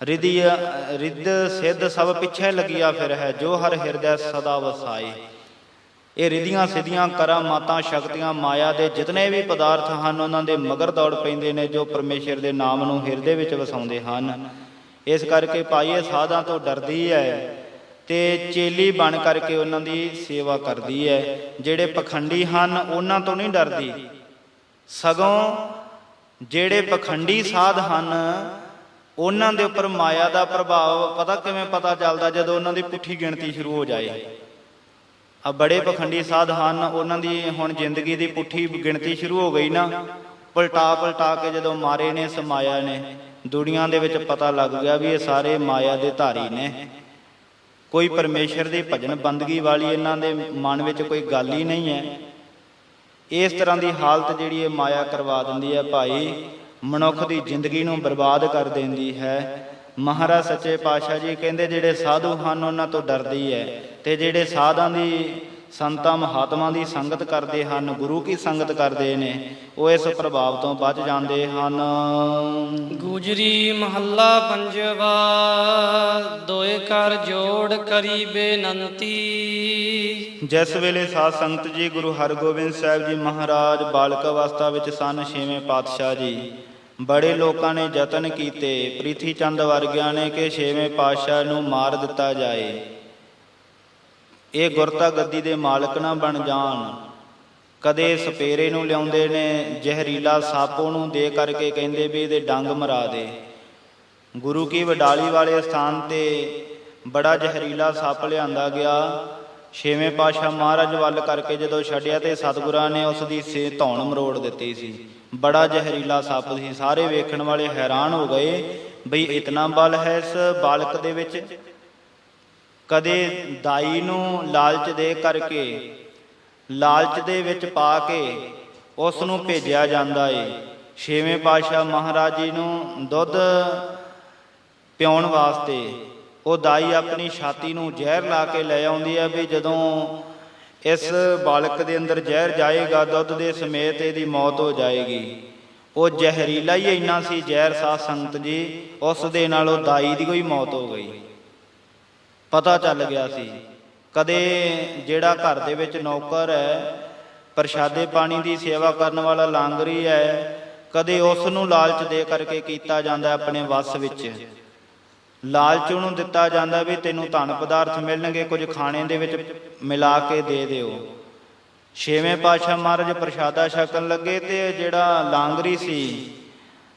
ਰਿੱਧ ਸਿੱਧ ਸਭ ਪਿੱਛੇ ਲੱਗਿਆ ਫਿਰ ਹੈ, ਜੋ ਹਰ ਹਿਰਦੈ ਸਦਾ ਵਸਾਏ। ਇਹ ਰਿੱਧੀਆਂ ਸਿੱਧੀਆਂ ਕਰਾਮਾਤਾਂ ਸ਼ਕਤੀਆਂ ਮਾਇਆ ਦੇ ਜਿਤਨੇ ਵੀ ਪਦਾਰਥ ਹਨ ਉਹਨਾਂ ਦੇ ਮਗਰ ਦੌੜ ਪੈਂਦੇ ਨੇ, ਜੋ ਪਰਮੇਸ਼ਰ ਦੇ ਨਾਮ ਨੂੰ ਹਿਰਦੇ ਵਿੱਚ ਵਸਾਉਂਦੇ ਹਨ। ਇਸ ਕਰਕੇ ਭਾਈ ਇਹ ਸਾਧਾਂ ਤੋਂ ਡਰਦੀ ਹੈ ਤੇ ਚੇਲੀ ਬਣ ਕਰਕੇ ਉਹਨਾਂ ਦੀ ਸੇਵਾ ਕਰਦੀ ਹੈ। ਜਿਹੜੇ ਪਖੰਡੀ ਹਨ ਉਹਨਾਂ ਤੋਂ ਨਹੀਂ ਡਰਦੀ, ਸਗੋਂ ਜਿਹੜੇ ਪਖੰਡੀ ਸਾਧ ਹਨ ਉਹਨਾਂ ਦੇ ਉੱਪਰ ਮਾਇਆ ਦਾ ਪ੍ਰਭਾਵ ਪਤਾ ਕਿਵੇਂ ਪਤਾ ਚੱਲਦਾ? ਜਦੋਂ ਉਹਨਾਂ ਦੀ ਪੁੱਠੀ ਗਿਣਤੀ ਸ਼ੁਰੂ ਹੋ ਜਾਏ। ਆ ਬੜੇ ਪਖੰਡੀ ਸਾਧ ਹਨ, ਉਹਨਾਂ ਦੀ ਹੁਣ ਜ਼ਿੰਦਗੀ ਦੀ ਪੁੱਠੀ ਗਿਣਤੀ ਸ਼ੁਰੂ ਹੋ ਗਈ ਨਾ, ਪਲਟਾ ਪਲਟਾ ਕੇ ਜਦੋਂ ਮਾਰੇ ਨੇ ਇਸ ਮਾਇਆ ਨੇ, ਦੁਨੀਆ ਦੇ ਵਿੱਚ ਪਤਾ ਲੱਗ ਗਿਆ ਵੀ ਇਹ ਸਾਰੇ ਮਾਇਆ ਦੇ ਧਾਰੀ ਨੇ। ਕੋਈ ਪਰਮੇਸ਼ਰ ਦੀ ਭਜਨ ਬੰਦਗੀ ਵਾਲੀ ਇਹਨਾਂ ਦੇ ਮਨ ਵਿੱਚ ਕੋਈ ਗੱਲ ਹੀ ਨਹੀਂ ਹੈ। ਇਸ ਤਰ੍ਹਾਂ ਦੀ ਹਾਲਤ ਜਿਹੜੀ ਇਹ ਮਾਇਆ ਕਰਵਾ ਦਿੰਦੀ ਹੈ ਭਾਈ, ਮਨੁੱਖ ਦੀ ਜ਼ਿੰਦਗੀ ਨੂੰ ਬਰਬਾਦ ਕਰ ਦਿੰਦੀ ਹੈ। ਮਹਾਰਾਜ ਸੱਚੇ ਪਾਤਸ਼ਾਹ ਜੀ ਕਹਿੰਦੇ ਜਿਹੜੇ ਸਾਧੂ ਹਨ ਉਹਨਾਂ ਤੋਂ ਡਰਦੀ ਹੈ, ਤੇ ਜਿਹੜੇ ਸਾਧਾਂ ਦੀ ਸੰਤਾਂ ਮਹਾਤਮਾ ਦੀ ਸੰਗਤ ਕਰਦੇ ਹਨ, ਗੁਰੂ ਕੀ ਸੰਗਤ ਕਰਦੇ ਨੇ, ਉਹ ਇਸ ਪ੍ਰਭਾਵ ਤੋਂ ਬਚ ਜਾਂਦੇ ਹਨ। ਗੁਜਰੀ ਮਹੱਲਾ ਪੰਜਵਾ। ਦੋਏ ਕਰ ਜੋੜ ਕਰੀ ਬੇਨੰਤੀ। ਜਿਸ ਵੇਲੇ ਸਾਧ ਸੰਗਤ ਜੀ ਗੁਰੂ ਹਰਗੋਬਿੰਦ ਸਾਹਿਬ ਜੀ ਮਹਾਰਾਜ ਬਾਲਕ ਅਵਸਥਾ ਵਿੱਚ ਸਨ, ਛੇਵੇਂ ਪਾਤਸ਼ਾਹ ਜੀ, ਬੜੇ ਲੋਕਾਂ ਨੇ ਯਤਨ ਕੀਤੇ, ਪ੍ਰਿਥੀ ਚੰਦ ਵਰਗਿਆਂ ਨੇ, ਕਿ ਛੇਵੇਂ ਪਾਤਸ਼ਾਹ ਨੂੰ ਮਾਰ ਦਿੱਤਾ ਜਾਏ, ਇਹ ਗੁਰਤਾ ਗੱਦੀ ਦੇ ਮਾਲਕ ਨਾ ਬਣ ਜਾਣ। ਕਦੇ ਸਪੇਰੇ ਨੂੰ ਲਿਆਉਂਦੇ ਨੇ, ਜ਼ਹਿਰੀਲਾ ਸੱਪ ਉਹਨੂੰ ਦੇ ਕਰਕੇ ਕਹਿੰਦੇ ਵੀ ਇਹਦੇ ਡੰਗ ਮਰਾ ਦੇ। ਗੁਰੂ ਕੀ ਵਡਾਲੀ ਵਾਲੇ ਸਥਾਨ ਤੇ ਬੜਾ ਜ਼ਹਿਰੀਲਾ ਸੱਪ ਲਿਆਂਦਾ ਗਿਆ। ਛੇਵੇਂ ਪਾਤਸ਼ਾਹ ਮਹਾਰਾਜ ਵੱਲ ਕਰਕੇ ਜਦੋਂ ਛੱਡਿਆ ਤੇ ਸਤਿਗੁਰਾਂ ਨੇ ਉਸ ਦੀ ਧੌਣ ਮਰੋੜ ਦਿੱਤੀ ਸੀ। ਬੜਾ ਜ਼ਹਿਰੀਲਾ ਸੱਪ ਸੀ। ਸਾਰੇ ਵੇਖਣ ਵਾਲੇ ਹੈਰਾਨ ਹੋ ਗਏ ਬਈ ਇਤਨਾ ਬਲ ਹੈ ਇਸ ਬਾਲਕ ਦੇ ਵਿੱਚ। ਕਦੇ ਦਾਈ ਨੂੰ ਲਾਲਚ ਦੇ ਕਰਕੇ, ਲਾਲਚ ਦੇ ਵਿੱਚ ਪਾ ਕੇ ਉਸ ਨੂੰ ਭੇਜਿਆ ਜਾਂਦਾ ਏ। ਛੇਵੇਂ ਪਾਤਸ਼ਾਹ ਮਹਾਰਾਜ ਜੀ ਨੂੰ ਦੁੱਧ ਪਿਆਉਣ ਵਾਸਤੇ ਉਹ ਦਾਈ ਆਪਣੀ ਛਾਤੀ ਨੂੰ ਜ਼ਹਿਰ ਲਾ ਕੇ ਲੈ ਆਉਂਦੀ ਹੈ ਵੀ ਜਦੋਂ ਇਸ ਬਾਲਕ ਦੇ ਅੰਦਰ ਜ਼ਹਿਰ ਜਾਏਗਾ ਦੁੱਧ ਦੇ ਸਮੇਤ ਇਹਦੀ ਮੌਤ ਹੋ ਜਾਏਗੀ। ਉਹ ਜ਼ਹਿਰੀਲਾ ਹੀ ਇੰਨਾ ਸੀ ਜ਼ਹਿਰ ਸਾਧ ਸੰਗਤ ਜੀ, ਉਸ ਦੇ ਨਾਲ ਉਹ ਦਾਈ ਦੀ ਕੋਈ ਮੌਤ ਹੋ ਗਈ। ਪਤਾ ਚੱਲ ਗਿਆ ਸੀ। ਕਦੇ ਜਿਹੜਾ ਘਰ ਦੇ ਵਿੱਚ ਨੌਕਰ ਹੈ, ਪ੍ਰਸ਼ਾਦੇ ਪਾਣੀ ਦੀ ਸੇਵਾ ਕਰਨ ਵਾਲਾ ਲਾਂਗਰੀ ਹੈ, ਕਦੇ ਉਸ ਨੂੰ ਲਾਲਚ ਦੇ ਕਰਕੇ ਕੀਤਾ ਜਾਂਦਾ ਆਪਣੇ ਵੱਸ ਵਿੱਚ। ਲਾਲਚ ਉਹਨੂੰ ਦਿੱਤਾ ਜਾਂਦਾ ਵੀ ਤੈਨੂੰ ਧਨ ਪਦਾਰਥ ਮਿਲਣਗੇ, ਕੁਝ ਖਾਣੇ ਦੇ ਵਿੱਚ ਮਿਲਾ ਕੇ ਦੇ ਦਿਓ। ਛੇਵੇਂ ਪਾਤਸ਼ਾਹ ਮਹਾਰਾਜ ਪ੍ਰਸ਼ਾਦਾ ਛਕਣ ਲੱਗੇ ਤੇ ਜਿਹੜਾ ਲਾਂਗਰੀ ਸੀ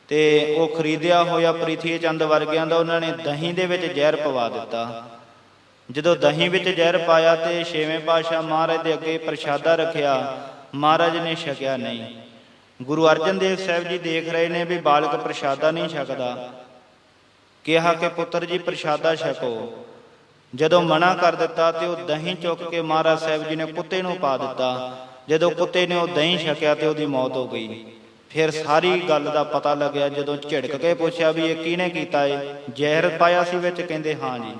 ਤੇ ਉਹ ਖਰੀਦਿਆ ਹੋਇਆ ਪ੍ਰਿਥੀ ਚੰਦ ਵਰਗਿਆਂ ਦਾ ਉਹਨਾਂ ਨੇ ਦਹੀਂ ਦੇ ਵਿੱਚ ਜ਼ਹਿਰ ਪਵਾ ਦਿੱਤਾ। ਜਦੋਂ ਦਹੀਂ ਵਿੱਚ ਜ਼ਹਿਰ ਪਾਇਆ ਤੇ ਛੇਵੇਂ ਪਾਤਸ਼ਾਹ ਮਹਾਰਾਜ ਦੇ ਅੱਗੇ ਪ੍ਰਸ਼ਾਦਾ ਰੱਖਿਆ, ਮਹਾਰਾਜ ਨੇ ਛਕਿਆ ਨਹੀਂ। ਗੁਰੂ ਅਰਜਨ ਦੇਵ ਸਾਹਿਬ ਜੀ ਦੇਖ ਰਹੇ ਨੇ ਵੀ ਬਾਲਕ ਪ੍ਰਸ਼ਾਦਾ ਨਹੀਂ ਛਕਦਾ, ਕਿਹਾ ਕਿ ਪੁੱਤਰ ਜੀ ਪ੍ਰਸ਼ਾਦਾ ਛਕੋ। ਜਦੋਂ ਮਨਾ ਕਰ ਦਿੱਤਾ ਤੇ ਉਹ ਦਹੀਂ ਚੁੱਕ ਕੇ ਮਹਾਰਾਜ ਸਾਹਿਬ ਜੀ ਨੇ ਕੁੱਤੇ ਨੂੰ ਪਾ ਦਿੱਤਾ। ਜਦੋਂ ਕੁੱਤੇ ਨੇ ਉਹ ਦਹੀਂ ਛਕਿਆ ਤੇ ਉਹਦੀ ਮੌਤ ਹੋ ਗਈ। ਫਿਰ ਸਾਰੀ ਗੱਲ ਦਾ ਪਤਾ ਲੱਗਿਆ। ਜਦੋਂ ਝਿੜਕ ਕੇ ਪੁੱਛਿਆ ਵੀ ਇਹ ਕਿਹਨੇ ਕੀਤਾ ਏ, ਜ਼ਹਿਰ ਪਾਇਆ ਸੀ ਵਿੱਚ, ਕਹਿੰਦੇ ਹਾਂ ਜੀ।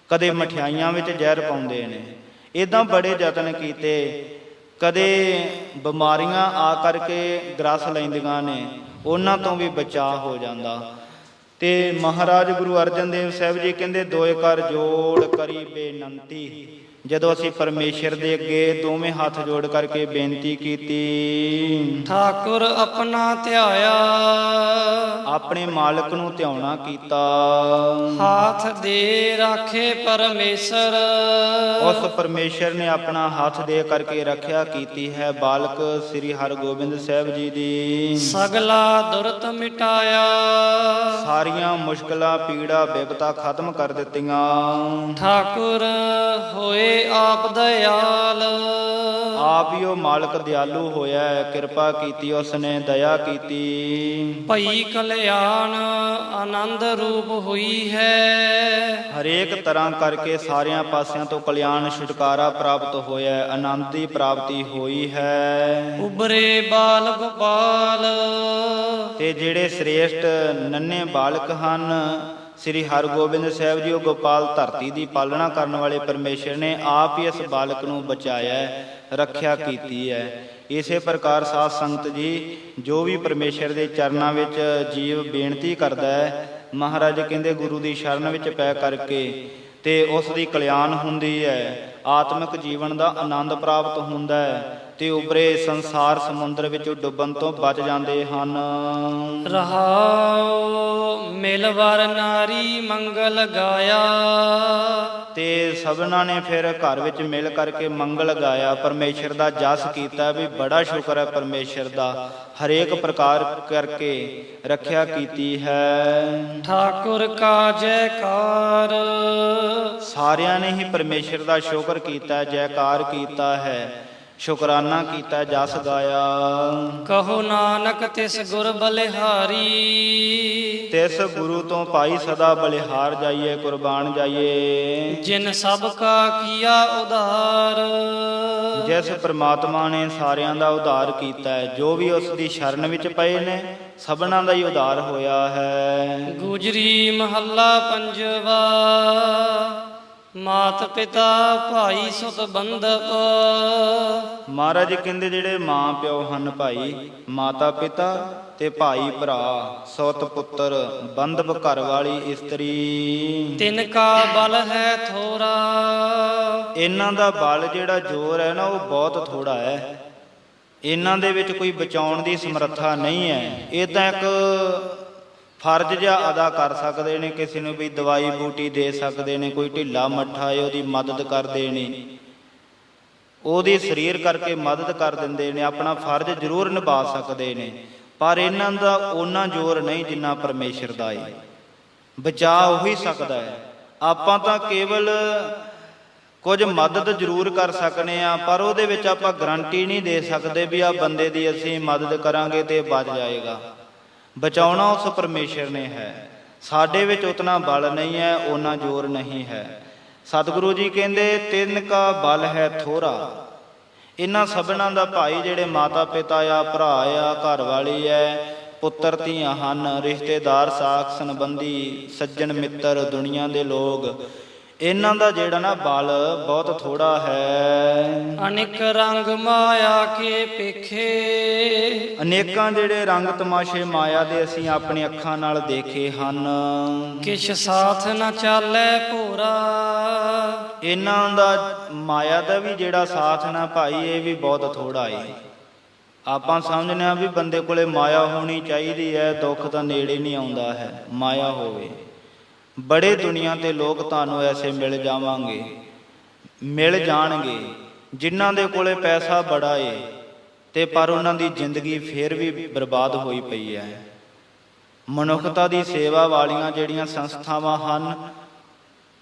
ਕਦੇ ਮਠਿਆਈਆਂ ਵਿੱਚ ਜ਼ਹਿਰ ਪਾਉਂਦੇ ਨੇ। ਇੱਦਾਂ ਬੜੇ ਯਤਨ ਕੀਤੇ, ਕਦੇ ਬਿਮਾਰੀਆਂ ਆ ਕਰਕੇ ਗ੍ਰਸ ਲੈਂਦੀਆਂ ਨੇ, ਉਹਨਾਂ ਤੋਂ ਵੀ ਬਚਾਅ ਹੋ ਜਾਂਦਾ। ਤੇ ਮਹਾਰਾਜ ਗੁਰੂ ਅਰਜਨ ਦੇਵ ਸਾਹਿਬ ਜੀ ਕਹਿੰਦੇ ਦੋਏ ਕਰ ਜੋੜ ਕਰੀ ਬੇਨੰਤੀ। ਜਦੋਂ ਅਸੀਂ ਪਰਮੇਸ਼ਰ ਦੇ ਅੱਗੇ ਦੋਵੇਂ ਹੱਥ ਜੋੜ ਕਰਕੇ ਬੇਨਤੀ ਕੀਤੀ, ਠਾਕੁਰ ਆਪਣਾ ਧਿਆਇਆ, ਆਪਣੇ ਮਾਲਕ ਨੂੰ ਧਿਆਉਣਾ ਕੀਤਾ। ਹਾਥ ਦੇ ਰਾਖੇ ਪਰਮੇਸ਼ਰ, ਉਸ ਪਰਮੇਸ਼ਰ ਨੇ ਆਪਣਾ ਹੱਥ ਦੇ ਕਰਕੇ ਰੱਖਿਆ ਕੀਤੀ ਹੈ ਬਾਲਕ ਸ੍ਰੀ ਹਰਗੋਬਿੰਦ ਸਾਹਿਬ ਜੀ ਦੀ। ਸਗਲਾ ਦੁਰਤ ਮਿਟਾਇਆ, ਸਾਰੀਆਂ ਮੁਸ਼ਕਲਾਂ ਪੀੜਾ ਬਿਪਤਾ ਖਤਮ ਕਰ ਦਿੱਤੀਆਂ। ਠਾਕੁਰ ਹੋਏ ਆਪ ਦਇਆਲ, ਆਪ ਹੀ ਉਹ ਮਾਲਕ ਦਿਆਲੂ ਹੋਇਆ ਹੈ, ਕਿਰਪਾ ਕੀਤੀ ਉਸਨੇ, ਦਇਆ ਕੀਤੀ। ਭਈ ਕਲਿਆਣ ਆਨੰਦ ਰੂਪ ਹੋਈ ਹੈ, ਹਰੇਕ ਤਰ੍ਹਾਂ ਕਰਕੇ ਸਾਰਿਆਂ ਪਾਸਿਆਂ ਤੋਂ ਕਲਿਆਣ ਛੁਟਕਾਰਾ ਪ੍ਰਾਪਤ ਹੋਇਆ, ਆਨੰਦ ਦੀ ਪ੍ਰਾਪਤੀ ਹੋਈ ਹੈ। ਉਬਰੇ ਬਾਲ ਗੋਪਾਲ, ਤੇ ਜਿਹੜੇ ਸ੍ਰੇਸ਼ਟ ਨੰਨੇ ਬਾਲਕ ਹਨ ਸ੍ਰੀ ਹਰਗੋਬਿੰਦ ਸਾਹਿਬ ਜੀ, ਉਹ ਗੋਪਾਲ ਧਰਤੀ ਦੀ ਪਾਲਣਾ ਕਰਨ ਵਾਲੇ ਪਰਮੇਸ਼ਰ ਨੇ ਆਪ ਹੀ ਇਸ ਬਾਲਕ ਨੂੰ ਬਚਾਇਆ, ਰੱਖਿਆ ਕੀਤੀ ਹੈ। ਇਸੇ ਪ੍ਰਕਾਰ ਸਾਧ ਸੰਗਤ ਜੀ, ਜੋ ਵੀ ਪਰਮੇਸ਼ਰ ਦੇ ਚਰਨਾਂ ਵਿੱਚ ਜੀਵ ਬੇਨਤੀ ਕਰਦਾ ਹੈ, ਮਹਾਰਾਜ ਕਹਿੰਦੇ ਗੁਰੂ ਦੀ ਸ਼ਰਨ ਵਿੱਚ ਪੈ ਕਰਕੇ ਤੇ ਉਸ ਦੀ ਕਲਿਆਣ ਹੁੰਦੀ ਹੈ, ਆਤਮਿਕ ਜੀਵਨ ਦਾ ਆਨੰਦ ਪ੍ਰਾਪਤ ਹੁੰਦਾ ਹੈ ਤੇ ਉਬਰੇ ਸੰਸਾਰ ਸਮੁੰਦਰ ਵਿੱਚ ਡੁੱਬਣ ਤੋਂ ਬਚ ਜਾਂਦੇ ਹਨ। ਰਹਾਉ ਮਿਲ ਵਰ ਨਾਰੀ ਮੰਗਲ ਗਾਇਆ, ਤੇ ਸਭਨਾਂ ਨੇ ਫਿਰ ਘਰ ਵਿੱਚ ਮਿਲ ਕਰਕੇ ਮੰਗਲ ਗਾਇਆ, ਪਰਮੇਸ਼ਰ ਦਾ ਜਸ ਕੀਤਾ ਵੀ ਬੜਾ ਸ਼ੁਕਰ ਹੈ ਪਰਮੇਸ਼ਰ ਦਾ, ਹਰੇਕ ਪ੍ਰਕਾਰ ਕਰਕੇ ਰੱਖਿਆ ਕੀਤੀ ਹੈ। ਠਾਕੁਰ ਕਾ ਜੈਕਾਰ, ਸਾਰਿਆਂ ਨੇ ਹੀ ਪਰਮੇਸ਼ਰ ਦਾ ਸ਼ੁਕਰ ਕੀਤਾ, ਜੈਕਾਰ ਕੀਤਾ ਹੈ, ਸ਼ੁਕਰਾਨਾ ਕੀਤਾ, ਜਸ ਗਾਇਆ। ਕਹੋ ਨਾਨਕ ਤਿਸ ਗੁਰ ਬਲਿਹਾਰੀ, ਤਿਸ ਗੁਰੂ ਤੋਂ ਪਾਈ ਸਦਾ ਬਲਿਹਾਰ ਜਾਈਏ, ਕੁਰਬਾਨ ਜਾਈਏ। ਜਿਨ ਸਭ ਕਾ ਕੀਆ ਉਧਾਰ, ਜਿਸ ਪ੍ਰਮਾਤਮਾ ਨੇ ਸਾਰਿਆਂ ਦਾ ਉਧਾਰ ਕੀਤਾ ਹੈ, ਜੋ ਵੀ ਉਸ ਦੀ ਸ਼ਰਨ ਵਿੱਚ ਪਏ ਨੇ ਸਭਨਾਂ ਦਾ ਹੀ ਉਧਾਰ ਹੋਇਆ ਹੈ। ਗੁਜਰੀ ਮਹੱਲਾ ਪੰਜਵਾ, ਮਾਤ ਪਿਤਾ ਭਾਈ ਸੁਤ ਬੰਧਪ। ਮਹਾਰਾਜ ਕਹਿੰਦੇ ਜਿਹੜੇ ਮਾਂ ਪਿਓ ਹਨ ਭਾਈ, ਮਾਤਾ ਪਿਤਾ ਤੇ ਭਾਈ ਭਰਾ, ਸੁਤ ਪੁੱਤਰ, ਬੰਧਪ ਘਰ ਵਾਲੀ ਇਸਤਰੀ, ਤਿਨ ਕਾ ਬਲ ਹੈ ਥੋੜਾ, ਇਹਨਾਂ ਦਾ ਬਲ ਜਿਹੜਾ ਜ਼ੋਰ ਹੈ ਨਾ ਉਹ ਬਹੁਤ ਥੋੜਾ ਹੈ। ਇਹਨਾਂ ਦੇ ਵਿੱਚ ਕੋਈ ਬਚਾਉਣ ਦੀ ਸਮਰੱਥਾ ਨਹੀਂ ਹੈ। ਇਹ ਤਾਂ ਇੱਕ ਫਰਜ਼ ਜਿਹਾ ਅਦਾ ਕਰ ਸਕਦੇ ਨੇ, ਕਿਸੇ ਨੂੰ ਵੀ ਦਵਾਈ ਬੂਟੀ ਦੇ ਸਕਦੇ ਨੇ, ਕੋਈ ਢਿੱਲਾ ਮੱਠਾ ਹੈ ਉਹਦੀ ਮਦਦ ਕਰਦੇ ਨੇ, ਉਹਦੀ ਸਰੀਰ ਕਰਕੇ ਮਦਦ ਕਰ ਦਿੰਦੇ ਨੇ, ਆਪਣਾ ਫਰਜ਼ ਜ਼ਰੂਰ ਨਿਭਾ ਸਕਦੇ ਨੇ, ਪਰ ਇਹਨਾਂ ਦਾ ਓਨਾ ਜ਼ੋਰ ਨਹੀਂ ਜਿੰਨਾ ਪਰਮੇਸ਼ਰ ਦਾ ਹੈ। ਬਚਾ ਉਹੀ ਸਕਦਾ ਹੈ। ਆਪਾਂ ਤਾਂ ਕੇਵਲ ਕੁਝ ਮਦਦ ਜ਼ਰੂਰ ਕਰ ਸਕਨੇ ਆ, ਪਰ ਉਹਦੇ ਵਿੱਚ ਆਪਾਂ ਗਰੰਟੀ ਨਹੀਂ ਦੇ ਸਕਦੇ ਵੀ ਆ ਬੰਦੇ ਦੀ ਅਸੀਂ ਮਦਦ ਕਰਾਂਗੇ ਤੇ ਬਚ ਜਾਏਗਾ। ਬਚਾਉਣਾ ਉਸ ਪਰਮੇਸ਼ਰ ਨੇ ਹੈ, ਸਾਡੇ ਵਿੱਚ ਉਤਨਾ ਬਲ ਨਹੀਂ ਹੈ, ਓਨਾ ਜ਼ੋਰ ਨਹੀਂ ਹੈ। ਸਤਿਗੁਰੂ ਜੀ ਕਹਿੰਦੇ ਤਿੰਨ ਕਾ ਬਲ ਹੈ ਥੋੜਾ। ਇਹਨਾਂ ਸਭਨਾਂ ਦਾ ਭਾਈ ਜਿਹੜੇ ਮਾਤਾ ਪਿਤਾ ਆ, ਭਰਾ ਆ, ਘਰ ਵਾਲੀ ਹੈ, ਪੁੱਤਰ ਧੀਆਂ ਹਨ, ਰਿਸ਼ਤੇਦਾਰ, ਸਾਖ ਸੰਬੰਧੀ, ਸੱਜਣ ਮਿੱਤਰ, ਦੁਨੀਆ ਦੇ ਲੋਕ, ਇਹਨਾਂ ਦਾ ਜਿਹੜਾ ਨਾ ਬਲ ਬਹੁਤ ਥੋੜਾ ਹੈ। ਅਨੇਕ ਰੰਗ ਮਾਇਆ ਕੇ ਪੇਖੇ, ਅਨੇਕਾਂ ਜਿਹੜੇ ਰੰਗ ਤਮਾਸ਼ੇ ਮਾਇਆ ਦੇ ਅਸੀਂ ਆਪਣੀ ਅੱਖਾਂ ਨਾਲ ਦੇਖੇ ਹਨ। ਕਿਛ ਸਾਥ ਨ ਚਾਲੈ ਭੋਰਾ, ਇਹਨਾਂ ਦਾ ਮਾਇਆ ਦਾ ਵੀ ਜਿਹੜਾ ਸਾਥ ਨਾ ਭਾਈ, ਇਹ ਵੀ ਬਹੁਤ ਥੋੜਾ ਹੈ। ਆਪਾਂ ਸਮਝਦੇ ਹਾਂ ਵੀ ਬੰਦੇ ਕੋਲੇ ਮਾਇਆ ਹੋਣੀ ਚਾਹੀਦੀ ਹੈ, ਦੁੱਖ ਤਾਂ ਨੇੜੇ ਨਹੀਂ ਆਉਂਦਾ ਹੈ, ਮਾਇਆ ਹੋਵੇ। ਬੜੇ ਦੁਨੀਆ ਤੇ ਲੋਕ ਤੁਹਾਨੂੰ ਐਸੇ ਮਿਲ ਜਾਣਗੇ, ਜਿਨ੍ਹਾਂ ਦੇ ਕੋਲੇ ਪੈਸਾ ਬੜਾ ਏ ਤੇ ਪਰ ਉਹਨਾਂ ਦੀ ਜ਼ਿੰਦਗੀ ਫੇਰ ਵੀ ਬਰਬਾਦ ਹੋਈ ਪਈ ਹੈ। ਮਨੁੱਖਤਾ ਦੀ ਸੇਵਾ ਵਾਲੀਆਂ ਜਿਹੜੀਆਂ ਸੰਸਥਾਵਾਂ ਹਨ,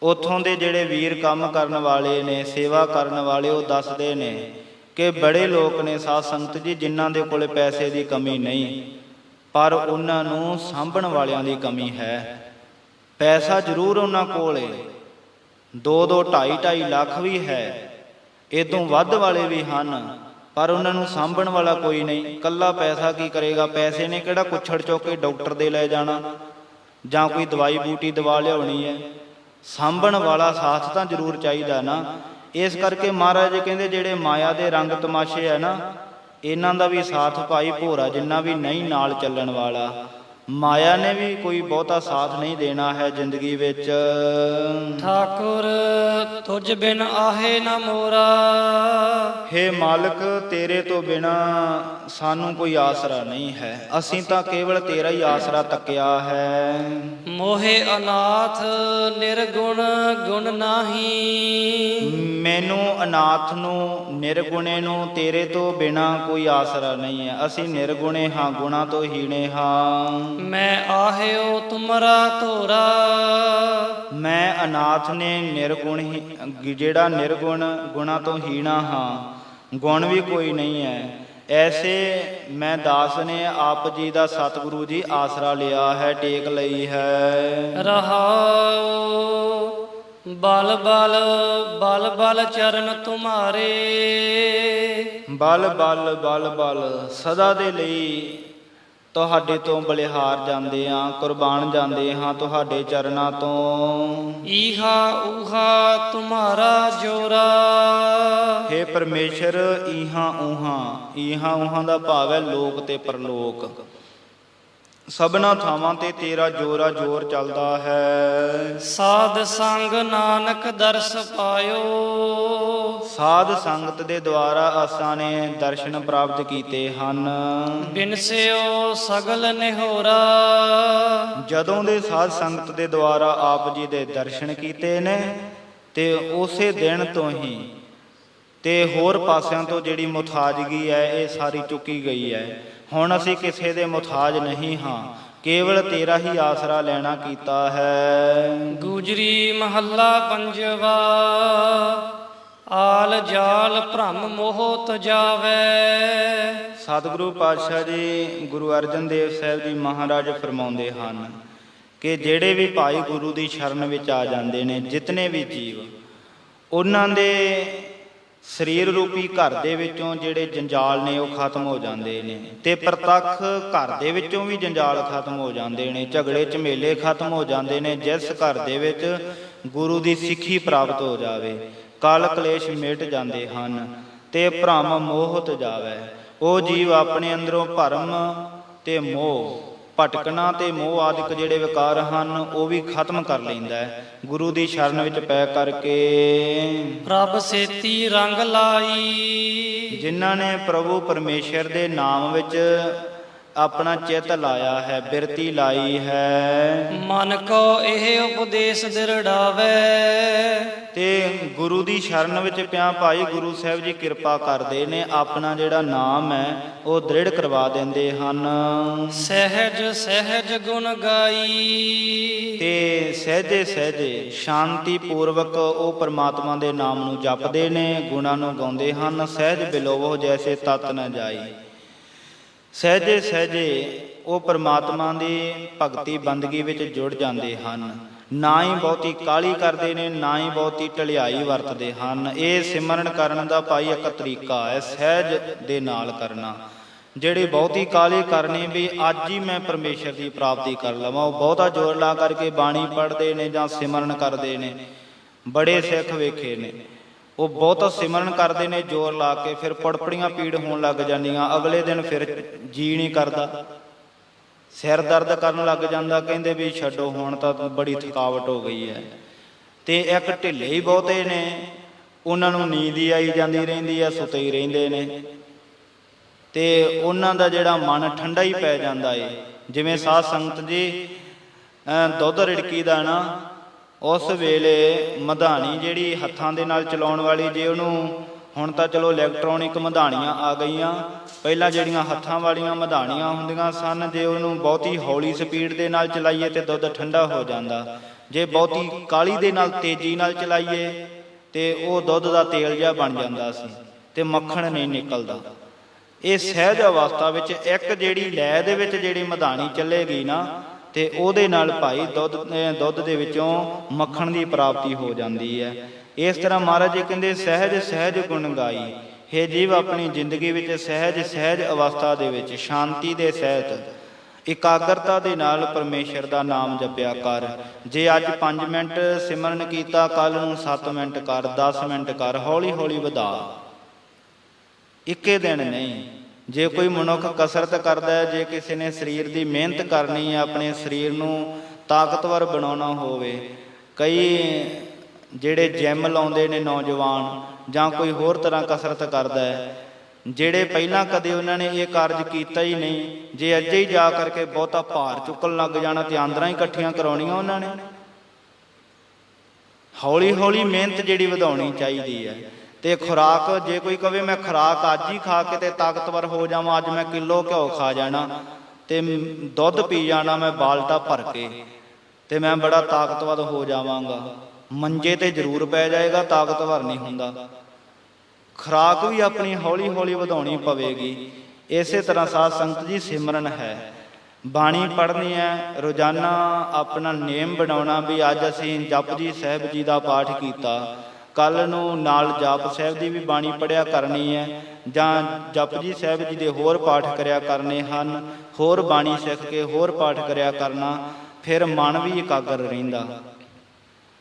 ਉੱਥੋਂ ਦੇ ਜਿਹੜੇ ਵੀਰ ਕੰਮ ਕਰਨ ਵਾਲੇ ਨੇ, ਸੇਵਾ ਕਰਨ ਵਾਲੇ, ਉਹ ਦੱਸਦੇ ਨੇ ਕਿ ਬੜੇ ਲੋਕ ਨੇ ਸਾਧ ਸੰਗਤ ਜੀ ਜਿਨ੍ਹਾਂ ਦੇ ਕੋਲੇ ਪੈਸੇ ਦੀ ਕਮੀ ਨਹੀਂ, ਪਰ ਉਹਨਾਂ ਨੂੰ ਸਾਂਭਣ ਵਾਲਿਆਂ ਦੀ ਕਮੀ ਹੈ। ਪੈਸਾ ਜ਼ਰੂਰ ਉਹਨਾਂ ਕੋਲ ਏ, 2-2, 2.5 ਲੱਖ ਵੀ ਹੈ, ਇਦੋਂ ਵੱਧ ਵਾਲੇ ਵੀ ਹਨ, ਪਰ ਉਹਨਾਂ ਨੂੰ ਸਾਂਭਣ ਵਾਲਾ ਕੋਈ ਨਹੀਂ। ਕੱਲਾ ਪੈਸਾ ਕੀ ਕਰੇਗਾ? ਪੈਸੇ ਨੇ ਕਿਹੜਾ ਕੁੱਛੜ ਚੁੱਕ ਕੇ ਡਾਕਟਰ ਦੇ ਲੈ ਜਾਣਾ ਜਾਂ ਕੋਈ ਦਵਾਈ ਬੂਟੀ ਦਵਾ ਲਿਆਉਣੀ ਹੈ। ਸਾਂਭਣ ਵਾਲਾ ਸਾਥ ਤਾਂ ਜ਼ਰੂਰ ਚਾਹੀਦਾ ਨਾ। ਇਸ ਕਰਕੇ ਮਹਾਰਾਜ ਕਹਿੰਦੇ ਜਿਹੜੇ ਮਾਇਆ ਦੇ ਰੰਗ ਤਮਾਸ਼ੇ ਹੈ ਨਾ, ਇਹਨਾਂ ਦਾ ਵੀ ਸਾਥ ਭਾਈ ਭੋਰਾ ਜਿੰਨਾ ਵੀ ਨਹੀਂ ਨਾਲ ਚੱਲਣ ਵਾਲਾ। ਮਾਇਆ ਨੇ ਵੀ ਕੋਈ ਬਹੁਤਾ ਸਾਥ ਨਹੀਂ ਦੇਣਾ ਹੈ ਜ਼ਿੰਦਗੀ ਵਿੱਚ। ਠਾਕੁਰ ਤੁਝ ਬਿਨ ਆਹੇ ਨਾ ਮੋਰਾ, ਹੇ ਮਾਲਕ ਤੇਰੇ ਤੋਂ ਬਿਨਾ ਸਾਨੂੰ ਕੋਈ ਆਸਰਾ ਨਹੀਂ ਹੈ, ਅਸੀਂ ਤਾਂ ਕੇਵਲ ਤੇਰਾ ਹੀ ਆਸਰਾ ਤੱਕਿਆ ਹੈ। ਮੋਹੇ ਅਨਾਥ ਨਿਰਗੁਣ ਗੁਣ ਨਾਹੀ, ਮੈਨੂੰ ਅਨਾਥ ਨੂੰ, ਨਿਰਗੁਣੇ ਨੂੰ ਤੇਰੇ ਤੋਂ ਬਿਨਾ ਕੋਈ ਆਸਰਾ ਨਹੀਂ ਹੈ। ਅਸੀਂ ਨਿਰਗੁਣੇ ਹਾਂ, ਗੁਣਾ ਤੋਂ ਹੀਣੇ ਹਾਂ। ਮੈਂ ਆਹਿਓ ਤੁਮਰਾ ਧੋਰਾ, ਮੈਂ ਅਨਾਥ ਨੇ ਨਿਰਗੁਣ ਹੀ, ਜਿਹੜਾ ਨਿਰਗੁਣ, ਗੁਣਾ ਤੋਂ ਹੀਣਾ ਹਾਂ, ਗੁਣ ਵੀ ਕੋਈ ਨਹੀਂ ਹੈ। ਐਸੇ ਮੈਂ ਦਾਸ ਨੇ ਆਪ ਜੀ ਦਾ ਸਤਿਗੁਰੂ ਜੀ ਆਸਰਾ ਲਿਆ ਹੈ, ਟੇਕ ਲਈ ਹੈ। ਰਹਾਉ ਬਲ ਬਲ ਬਲ ਬਲ ਚਰਨ ਤੁਮਾਰੇ, ਬਲ ਬਲ ਬਲ ਬਲ ਸਦਾ ਦੇ ਲਈ ਤੁਹਾਡੇ ਤੋਂ ਬਲਿਹਾਰ ਜਾਂਦੇ ਹਾਂ, ਕੁਰਬਾਨ ਜਾਂਦੇ ਹਾਂ ਤੁਹਾਡੇ ਚਰਨਾਂ ਤੋਂ। ਈਹਾ ਊਹਾ ਤੁਮਾਰਾ ਜੋਰਾ, ਹੇ ਪਰਮੇਸ਼ਰ ਈਹਾਂ ਊਹਾਂ, ਈਹਾਂ ਊਹਾਂ ਦਾ ਭਾਵ ਹੈ ਲੋਕ ਤੇ ਪਰਲੋਕ। ਸਭਨਾ ਥਾਵਾਂ ਤੇ ਤੇਰਾ ਜੋਰਾ ਜੋਰ ਚੱਲਦਾ ਹੈ। ਸਾਧ ਸੰਗ ਨਾਨਕ ਦਰਸ ਪਾਇਓ, ਸਾਧ ਸੰਗਤ ਦੇ ਦੁਆਰਾ ਆਸਾਂ ਨੇ ਦਰਸ਼ਨ ਪ੍ਰਾਪਤ ਕੀਤੇ ਹਨ। ਬਿਨਸਿਓ ਸਗਲ ਨਿਹੋਰਾ, ਜਦੋਂ ਦੇ ਸਾਧ ਸੰਗਤ ਦੇ ਦੁਆਰਾ ਆਪ ਜੀ ਦੇ ਦਰਸ਼ਨ ਕੀਤੇ ਨੇ ਤੇ ਉਸੇ ਦਿਨ ਤੋਂ ਹੀ ਤੇ ਹੋਰ ਪਾਸਿਆਂ ਤੋਂ ਜਿਹੜੀ ਮੁਥਾਜਗੀ ਹੈ ਇਹ ਸਾਰੀ ਚੁੱਕੀ ਗਈ ਹੈ। ਹੁਣ ਅਸੀਂ ਕਿਸੇ ਦੇ ਮੁਥਾਜ ਨਹੀਂ ਹਾਂ, ਕੇਵਲ ਤੇਰਾ ਹੀ ਆਸਰਾ ਲੈਣਾ ਕੀਤਾ ਹੈ। ਗੁਜਰੀ ਮਹੱਲਾ ਪੰਜਵਾ, ਆਲ ਜਾਲ ਭ੍ਰਮ ਮੋਹ ਤਜਾਵੈ। ਸਤਿਗੁਰੂ ਪਾਤਸ਼ਾਹ ਜੀ ਗੁਰੂ ਅਰਜਨ ਦੇਵ ਸਾਹਿਬ ਜੀ ਮਹਾਰਾਜ ਫਰਮਾਉਂਦੇ ਹਨ ਕਿ ਜਿਹੜੇ ਵੀ ਭਾਈ ਗੁਰੂ ਦੀ ਸ਼ਰਨ ਵਿੱਚ ਆ ਜਾਂਦੇ ਨੇ, ਜਿਤਨੇ ਵੀ ਜੀਵ, ਉਹਨਾਂ ਦੇ ਸਰੀਰ ਰੂਪੀ ਘਰ ਦੇ ਵਿੱਚੋਂ ਜਿਹੜੇ ਜੰਜਾਲ ਨੇ ਉਹ ਖਤਮ ਹੋ ਜਾਂਦੇ ਨੇ, ਤੇ ਪ੍ਰਤੱਖ ਘਰ ਦੇ ਵਿੱਚੋਂ ਵੀ ਜੰਜਾਲ ਖਤਮ ਹੋ ਜਾਂਦੇ ਨੇ, ਝਗੜੇ ਝਮੇਲੇ ਖਤਮ ਹੋ ਜਾਂਦੇ ਨੇ। ਜਿਸ ਘਰ ਦੇ ਵਿੱਚ ਗੁਰੂ ਦੀ ਸਿੱਖੀ ਪ੍ਰਾਪਤ ਹੋ ਜਾਵੇ, ਕਲ ਕਲੇਸ਼ ਮਿਟ ਜਾਂਦੇ ਹਨ ਤੇ ਭਰਮ ਮੋਹ ਤਜਾਵੈ। ਉਹ ਜੀਵ ਆਪਣੇ ਅੰਦਰੋਂ ਭਰਮ ਤੇ ਮੋਹ, ਭਟਕਣਾ ਤੇ ਮੋਹ ਆਦਿਕ ਜਿਹੜੇ ਵਿਕਾਰ ਹਨ ਉਹ ਵੀ ਖਤਮ ਕਰ ਲੈਂਦਾ ਹੈ ਗੁਰੂ ਦੀ ਸ਼ਰਨ ਵਿੱਚ ਪੈ ਕਰਕੇ। ਪ੍ਰਭ ਸੇਤੀ ਰੰਗ ਲਾਈ, ਜਿਨ੍ਹਾਂ ਨੇ ਪ੍ਰਭੂ ਪਰਮੇਸ਼ਰ ਦੇ ਨਾਮ ਵਿੱਚ ਆਪਣਾ ਚਿੱਤ ਲਾਇਆ ਹੈ, ਬਿਰਤੀ ਲਾਈ ਹੈ। ਮਨ ਕੋ ਇਹ ਉਪਦੇਸ਼ ਦਿਰੜਾਵੇ, ਤੇ ਗੁਰੂ ਦੀ ਸ਼ਰਨ ਵਿੱਚ ਪਿਆ ਭਾਈ ਗੁਰੂ ਸਾਹਿਬ ਜੀ ਕਿਰਪਾ ਕਰਦੇ ਨੇ, ਆਪਣਾ ਜਿਹੜਾ ਨਾਮ ਹੈ ਉਹ ਦ੍ਰਿੜ ਕਰਵਾ ਦਿੰਦੇ ਹਨ। ਸਹਿਜ ਸਹਿਜ ਗੁਣ ਗਾਈ, ਤੇ ਸਹਿਜੇ ਸਹਿਜੇ ਸ਼ਾਂਤੀ ਪੂਰਵਕ ਉਹ ਪਰਮਾਤਮਾ ਦੇ ਨਾਮ ਨੂੰ ਜਪਦੇ ਨੇ, ਗੁਣਾਂ ਨੂੰ ਗਾਉਂਦੇ ਹਨ। ਸਹਿਜ ਬਿਲੋਵੋ ਜੈਸੇ ਤਤ ਨ ਜਾਈ, ਸਹਿਜੇ ਸਹਿਜੇ ਉਹ ਪਰਮਾਤਮਾ ਦੀ ਭਗਤੀ ਬੰਦਗੀ ਵਿੱਚ ਜੁੜ ਜਾਂਦੇ ਹਨ। ਨਾ ਹੀ ਬਹੁਤੀ ਕਾਹਲੀ ਕਰਦੇ ਨੇ, ਨਾ ਹੀ ਬਹੁਤੀ ਢਲਿਆਈ ਵਰਤਦੇ ਹਨ। ਇਹ ਸਿਮਰਨ ਕਰਨ ਦਾ ਭਾਈ ਇੱਕ ਤਰੀਕਾ ਹੈ, ਸਹਿਜ ਦੇ ਨਾਲ ਕਰਨਾ। ਜਿਹੜੀ ਬਹੁਤੀ ਕਾਹਲੀ ਕਰਨੀ ਵੀ ਅੱਜ ਹੀ ਮੈਂ ਪਰਮੇਸ਼ਰ ਦੀ ਪ੍ਰਾਪਤੀ ਕਰ ਲਵਾਂ, ਉਹ ਬਹੁਤਾ ਜ਼ੋਰ ਲਾ ਕਰਕੇ ਬਾਣੀ ਪੜ੍ਹਦੇ ਨੇ ਜਾਂ ਸਿਮਰਨ ਕਰਦੇ ਨੇ। ਬੜੇ ਸਿੱਖ ਵੇਖੇ ਨੇ, ਉਹ ਬਹੁਤਾ ਸਿਮਰਨ ਕਰਦੇ ਨੇ ਜ਼ੋਰ ਲਾ ਕੇ, ਫਿਰ ਪੜਪੜੀਆਂ ਪੀੜ ਹੋਣ ਲੱਗ ਜਾਂਦੀਆਂ, ਅਗਲੇ ਦਿਨ ਫਿਰ ਜੀ ਨਹੀਂ ਕਰਦਾ, ਸਿਰ ਦਰਦ ਕਰਨ ਲੱਗ ਜਾਂਦਾ, ਕਹਿੰਦੇ ਵੀ ਛੱਡੋ ਹੁਣ ਤਾਂ ਬੜੀ ਥਕਾਵਟ ਹੋ ਗਈ ਹੈ। ਤੇ ਇੱਕ ਢਿੱਲੇ ਹੀ ਬਹੁਤੇ ਨੇ, ਉਹਨਾਂ ਨੂੰ ਨੀਂਦ ਹੀ ਆਈ ਜਾਂਦੀ ਰਹਿੰਦੀ ਹੈ, ਸੁੱਤੇ ਹੀ ਰਹਿੰਦੇ ਨੇ, ਤੇ ਉਹਨਾਂ ਦਾ ਜਿਹੜਾ ਮਨ ਠੰਡਾ ਹੀ ਪੈ ਜਾਂਦਾ ਏ। ਜਿਵੇਂ ਸਾਧ ਸੰਗਤ ਜੀ ਦੁੱਧ ਰਿੜਕੀ ਦਾ ਨਾ, ਉਸ ਵੇਲੇ ਮਧਾਣੀ ਜਿਹੜੀ ਹੱਥਾਂ ਦੇ ਨਾਲ ਚਲਾਉਣ ਵਾਲੀ, ਜੇ ਉਹਨੂੰ ਹੁਣ ਤਾਂ ਚਲੋ ਇਲੈਕਟ੍ਰੋਨਿਕ ਮਧਾਣੀਆਂ ਆ ਗਈਆਂ। ਪਹਿਲਾਂ ਜਿਹੜੀਆਂ ਹੱਥਾਂ ਵਾਲੀਆਂ ਮਧਾਣੀਆਂ ਹੁੰਦੀਆਂ ਸਨ, ਜੇ ਉਹਨੂੰ ਬਹੁਤੀ ਹੌਲੀ ਸਪੀਡ ਦੇ ਨਾਲ ਚਲਾਈਏ ਤੇ ਦੁੱਧ ਠੰਡਾ ਹੋ ਜਾਂਦਾ, ਜੇ ਬਹੁਤੀ ਕਾਹਲੀ ਦੇ ਨਾਲ ਤੇਜ਼ੀ ਨਾਲ ਚਲਾਈਏ ਤੇ ਉਹ ਦੁੱਧ ਦਾ ਤੇਲ ਜਿਹਾ ਬਣ ਜਾਂਦਾ ਸੀ ਤੇ ਮੱਖਣ ਨਹੀਂ ਨਿਕਲਦਾ। ਇਹ ਸਹਿਜ ਅਵਸਥਾ ਵਿੱਚ ਇੱਕ ਜਿਹੜੀ ਲੈ ਦੇ ਵਿੱਚ ਜਿਹੜੀ ਮਧਾਣੀ ਚੱਲੇਗੀ ਨਾ ਤੇ ਉਹਦੇ ਨਾਲ ਭਾਈ ਦੁੱਧ ਦੇ ਵਿੱਚੋਂ ਮੱਖਣ ਦੀ ਪ੍ਰਾਪਤੀ ਹੋ ਜਾਂਦੀ ਹੈ। ਇਸ ਤਰ੍ਹਾਂ ਮਹਾਰਾਜ ਜੀ ਕਹਿੰਦੇ ਸਹਿਜ ਸਹਿਜ ਗੁਣ ਗਾਈ। ਹੇ ਜੀਵ, ਆਪਣੀ ਜ਼ਿੰਦਗੀ ਵਿੱਚ ਸਹਿਜ ਸਹਿਜ ਅਵਸਥਾ ਦੇ ਵਿੱਚ ਸ਼ਾਂਤੀ ਦੇ ਸਹਿਤ ਇਕਾਗਰਤਾ ਦੇ ਨਾਲ ਪਰਮੇਸ਼ਰ ਦਾ ਨਾਮ ਜਪਿਆ ਕਰ। ਜੇ ਅੱਜ 5 ਮਿੰਟ ਸਿਮਰਨ ਕੀਤਾ, ਕੱਲ ਨੂੰ 7 ਮਿੰਟ ਕਰ, 10 ਮਿੰਟ ਕਰ, ਹੌਲੀ ਹੌਲੀ ਵਧਾ, ਇੱਕੇ ਦਿਨ ਨਹੀਂ। ਜੇ ਕੋਈ ਮਨੁੱਖ ਕਸਰਤ ਕਰਦਾ ਹੈ, ਜੇ ਕਿਸੇ ਨੇ ਸਰੀਰ ਦੀ ਮਿਹਨਤ ਕਰਨੀ ਹੈ, ਆਪਣੇ ਸਰੀਰ ਨੂੰ ਤਾਕਤਵਰ ਬਣਾਉਣਾ ਹੋਵੇ, ਕਈ ਜਿਹੜੇ ਜਿਮ ਲਾਉਂਦੇ ਨੇ ਨੌਜਵਾਨ ਜਾਂ ਕੋਈ ਹੋਰ ਤਰ੍ਹਾਂ ਕਸਰਤ ਕਰਦਾ ਹੈ, ਜਿਹੜੇ ਪਹਿਲਾਂ ਕਦੇ ਉਹਨਾਂ ਨੇ ਇਹ ਕਾਰਜ ਕੀਤਾ ਹੀ ਨਹੀਂ, ਜੇ ਅੱਜੇ ਹੀ ਜਾ ਕਰਕੇ ਬਹੁਤਾ ਭਾਰ ਚੁੱਕਣ ਲੱਗ ਜਾਣਾ ਤੇ ਆਂਦਰਾਂ ਹੀ ਇਕੱਠੀਆਂ ਕਰਾਉਣੀਆਂ ਉਹਨਾਂ ਨੇ। ਹੌਲੀ ਹੌਲੀ ਮਿਹਨਤ ਜਿਹੜੀ ਵਧਾਉਣੀ ਚਾਹੀਦੀ ਹੈ। ਤੇ ਖੁਰਾਕ, ਜੇ ਕੋਈ ਕਵੇ ਮੈਂ ਖੁਰਾਕ ਅੱਜ ਹੀ ਖਾ ਕੇ ਤੇ ਤਾਕਤਵਰ ਹੋ ਜਾਵਾਂ, ਅੱਜ ਮੈਂ ਕਿਲੋ ਘਿਓ ਖਾ ਜਾਣਾ ਤੇ ਦੁੱਧ ਪੀ ਜਾਣਾ ਮੈਂ ਬਾਲਟਾ ਭਰ ਕੇ ਤੇ ਮੈਂ ਬੜਾ ਤਾਕਤਵਰ ਹੋ ਜਾਵਾਂਗਾ, ਮੰਜੇ ਤੇ ਜ਼ਰੂਰ ਪੈ ਜਾਏਗਾ, ਤਾਕਤਵਰ ਨਹੀਂ ਹੁੰਦਾ। ਖੁਰਾਕ ਵੀ ਆਪਣੀ ਹੌਲੀ ਹੌਲੀ ਵਧਾਉਣੀ ਪਵੇਗੀ। ਇਸੇ ਤਰ੍ਹਾਂ ਸਾਧ ਸੰਗਤ ਜੀ ਸਿਮਰਨ ਹੈ, ਬਾਣੀ ਪੜ੍ਹਨੀ ਹੈ, ਰੋਜ਼ਾਨਾ ਆਪਣਾ ਨੇਮ ਬਣਾਉਣਾ ਵੀ ਅੱਜ ਅਸੀਂ ਜਪਜੀ ਸਾਹਿਬ ਜੀ ਦਾ ਪਾਠ ਕੀਤਾ, ਕੱਲ ਨੂੰ ਨਾਲ ਜਾਪ ਸਾਹਿਬ ਦੀ ਵੀ ਬਾਣੀ ਪੜ੍ਹਿਆ ਕਰਨੀ ਹੈ, ਜਾਂ ਜਪਜੀ ਸਾਹਿਬ ਜੀ ਦੇ ਹੋਰ ਪਾਠ ਕਰਿਆ ਕਰਨੇ ਹਨ, ਹੋਰ ਬਾਣੀ ਸਿੱਖ ਕੇ ਹੋਰ ਪਾਠ ਕਰਿਆ ਕਰਨਾ। ਫਿਰ ਮਨ ਵੀ ਇਕਾਗਰ ਰਹਿੰਦਾ